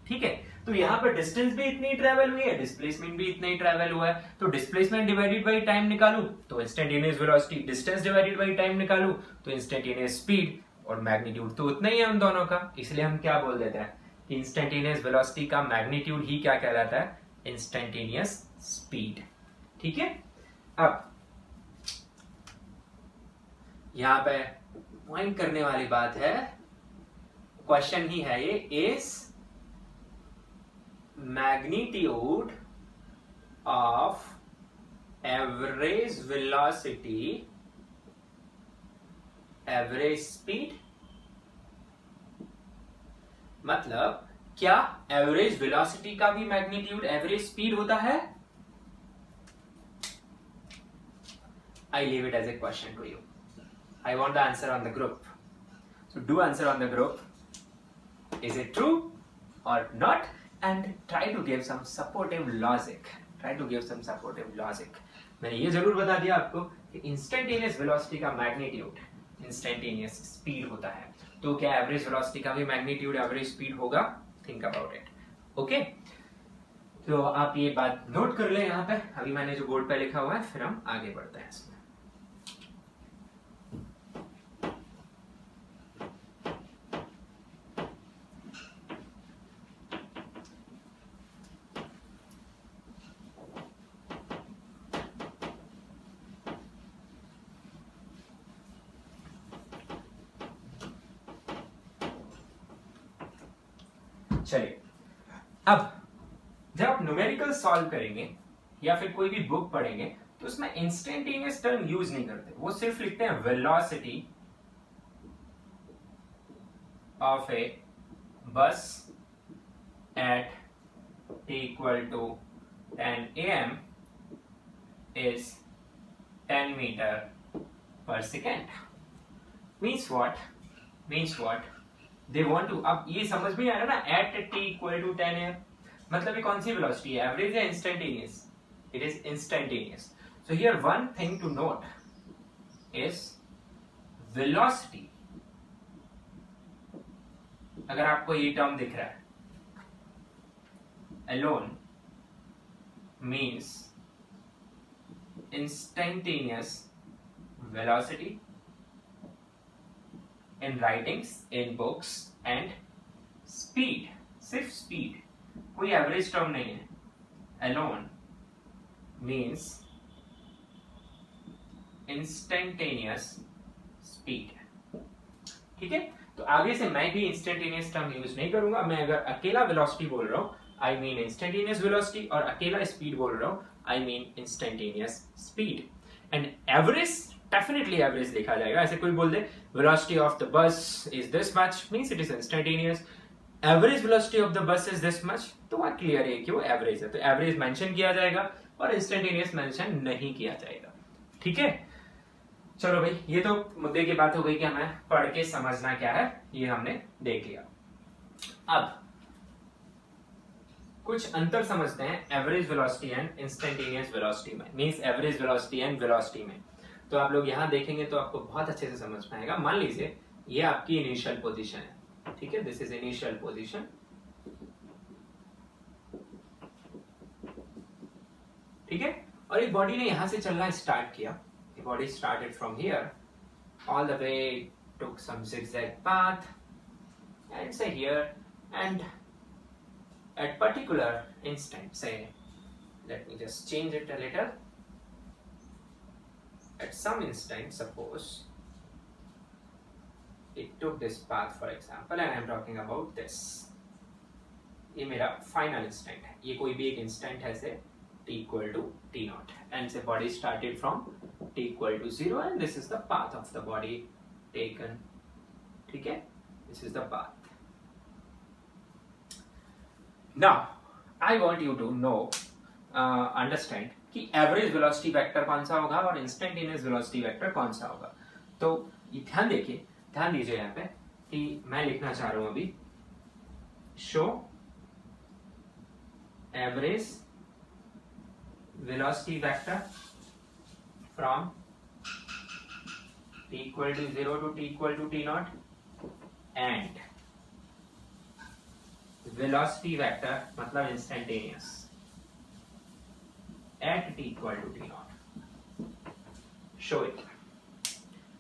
ठीक है? तो यहाँ पर डिस्टेंस भी इतनी ट्रेवल हुई है, डिस्प्लेसमेंट भी इतना ही ट्रेवल हुआ है, तो डिस्प्लेसमेंट डिवाइडेड बाई टाइम निकालू तो instantaneous velocity, distance divided by time निकालू तो इंस्टेंटेनियस स्पीड, और मैग्नीट्यूड तो उतना ही है उन दोनों का, इसलिए हम क्या बोल देते हैं कि इंस्टेंटेनियस वेलोसिटी का मैग्नीट्यूड ही क्या कहलाता है, इंस्टेंटेनियस स्पीड। ठीक है, अब यहां पे पॉइंट करने वाली बात है, क्वेश्चन ही है ये, is magnitude of average velocity average speed? मतलब क्या एवरेज वेलोसिटी का भी मैग्नीट्यूड एवरेज स्पीड होता है? I leave it as a question to you. I want the answer on the group. So do answer on the group. Is it true or not? And try to give some supportive logic. Try to give some supportive logic. मैंने ये जरूर बता दिया आपको कि instantaneous velocity का magnitude instantaneous speed होता है, तो क्या एवरेज वेलोसिटी का भी मैग्नीट्यूड एवरेज स्पीड होगा? Think about it. ओके, तो आप ये बात नोट कर ले यहाँ पे, अभी मैंने जो बोर्ड पे लिखा हुआ है, फिर हम आगे बढ़ते हैं इसमें। चलिए, अब जब आप न्यूमेरिकल सॉल्व करेंगे या फिर कोई भी बुक पढ़ेंगे तो उसमें इंस्टेंटेनियस टर्म यूज नहीं करते, वो सिर्फ लिखते हैं वेलोसिटी ऑफ ए बस eight t equal to 10 am is 10 meter per second. Means what? They want to, अब ये समझ में आ रहा है ना, at t equal to 10 am मतलब ये कौन सी वेलोसिटी है, एवरेज या instantaneous? It is instantaneous. So here one thing to note is velocity. अगर आपको ये टर्म दिख रहा है, alone means instantaneous velocity in writings, in books, and speed, सिर्फ speed, कोई एवरेज टर्म नहीं है। alone means instantaneous speed। ठीक है, तो आगे से मैं भी इंस्टेंटेनियस टर्म यूज नहीं करूंगा। मैं अगर अकेला वेलोसिटी बोल रहा हूं, आई मीन इंस्टेंटेनियस वेलोसिटी, और अकेला स्पीड बोल रहा हूं, I mean instantaneous speed. And average, definitely average लिखा जाएगा. ऐसे कोई बोल दे velocity of the bus is this much, means it is instantaneous. Average velocity of the bus is this much, तो वहाँ क्लियर है कि वो एवरेज है, तो एवरेज मेंशन किया जाएगा और इंस्टेंटेनियस मेंशन नहीं किया जाएगा. ठीक है, चलो भाई, ये तो मुद्दे की बात हो गई कि हमें पढ़ के समझना क्या है, ये हमने देख लिया. अब कुछ अंतर समझते हैं average velocity and instantaneous velocity में, means average velocity and velocity में. तो आप लोग यहां देखेंगे तो आपको बहुत अच्छे से समझ में आएगा. मान लीजिए ये आपकी इनिशियल पोजीशन है, ठीक है, दिस इज इनिशियल पोजीशन. ठीक है, और एक बॉडी ने यहां से चलना स्टार्ट किया. Body started from here all the way, took some zigzag path and say here, and at particular instant, say, let me just change it a little, at some instant, suppose it took this path for example, and I am talking about this. ये मेरा final instant है, ये कोई भी एक instant है से t equal to t naught, and say body started from t equal to 0, and this is the path of the body taken. ठीक है, this is the path. Now I want you to know, understand कि average velocity vector कौन सा होगा और instantaneous velocity vector कौन सा होगा. तो ये ध्यान देखिए, ध्यान दीजिए यहाँ पे कि मैं लिखना चाह रहा हूं अभी, show average velocity vector from t equal to 0 to t equal to t naught and velocity vector मतलब instantaneous at t equal to t naught. Show it.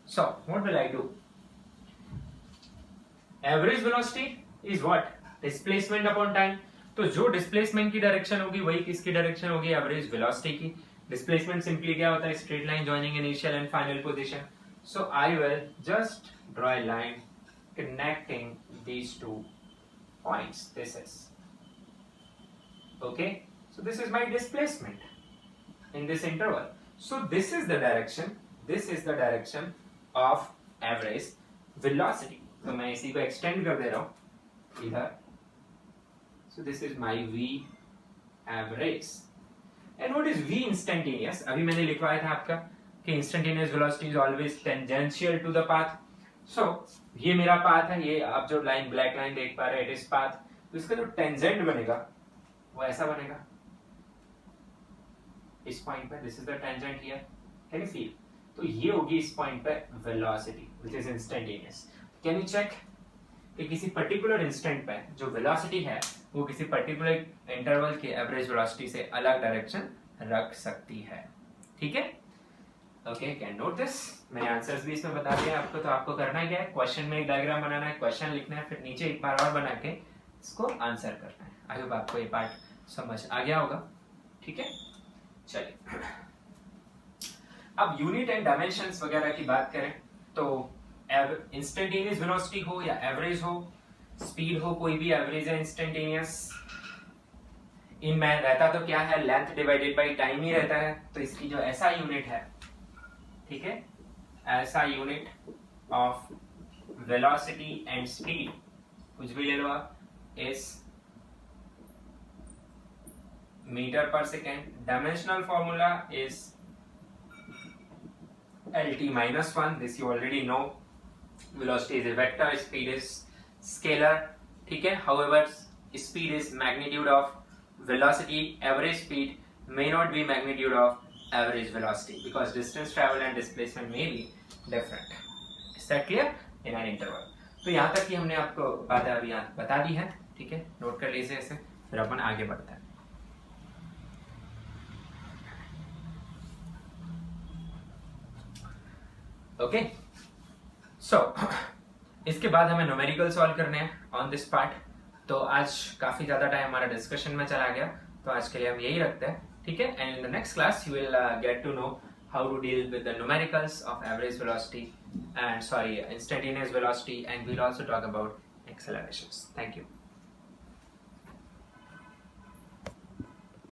So what will I do? Average velocity is what? Displacement upon time. तो जो displacement की direction होगी वही किसकी direction होगी? Average velocity की. Displacement simply क्या होता है? Straight line joining initial and final position. So I will just draw a line connecting these two points. This is okay, so this is my displacement in this interval. So this is the direction, this is the direction of average velocity. तो मैं इसी को extend कर दे रहा हूं इधर. So this is my v average. And what is v instantaneous? अभी मैंने लिखवाया था आपका कि instantaneous velocity is always tangential to the path. So ये मेरा पाथ है, ये आप जो लाइन ब्लैक लाइन देख पा रहे हैं, इट इज पाथ. तो इसका जो टेंजेंट बनेगा वो ऐसा बनेगा इस पॉइंट पे. This is the tangent here, can you feel? तो ये होगी इस पॉइंट पे velocity which is instantaneous. Can you check कि किसी पर्टिकुलर इंस्टेंट पे जो वेलोसिटी है वो किसी पर्टिकुलर इंटरवल के एवरेज वेलोसिटी से अलग डायरेक्शन रख सकती है. ठीक है, ओके, कैन नोट दिस. मैंने आंसर्स भी इसमें बता दिया आपको. तो आपको करना है क्या है? क्वेश्चन में एक डायग्राम बनाना है, क्वेश्चन लिखना है, फिर नीचे एक बार और बना के इसको आंसर करना है. आई होप आपको ये पार्ट समझ आ गया होगा. ठीक है, चलिए अब यूनिट एंड डायमेंशंस वगैरह की बात करें तो इंस्टेंटेनियस वेलोसिटी हो या एवरेज हो, स्पीड हो, कोई भी एवरेज है इंस्टेंटेनियस, इनमें रहता तो क्या है? लेंथ डिवाइडेड बाय टाइम ही रहता है. तो इसकी जो ऐसा यूनिट है, ठीक है, ऐसा unit of velocity and speed कुछ भी ले लो आप, इज मीटर पर second. Dimensional formula is LT-1. This you already know. Velocity is a vector, speed is scalar. ठीक है, however speed is magnitude of velocity. Average speed may not be magnitude of average velocity because distance traveled and displacement may be different. Is that clear? In an interval. तो यहाँ तक कि हमने आपको बातें अभी यहाँ बता दी है. ठीक है, नोट कर लीजिए इसे, फिर अपन आगे बढ़ते हैं. ओके, सो इसके बाद हमें न्यूमेरिकल सॉल्व करने हैं ऑन दिस पार्ट. तो आज काफी ज्यादा टाइम हमारा डिस्कशन में चला गया, तो आज के लिए हम यही रखते हैं. ठीक है, and in the next class you will get to know how to deal with the numericals of average velocity and instantaneous velocity, and we will also talk about accelerations. Thank you.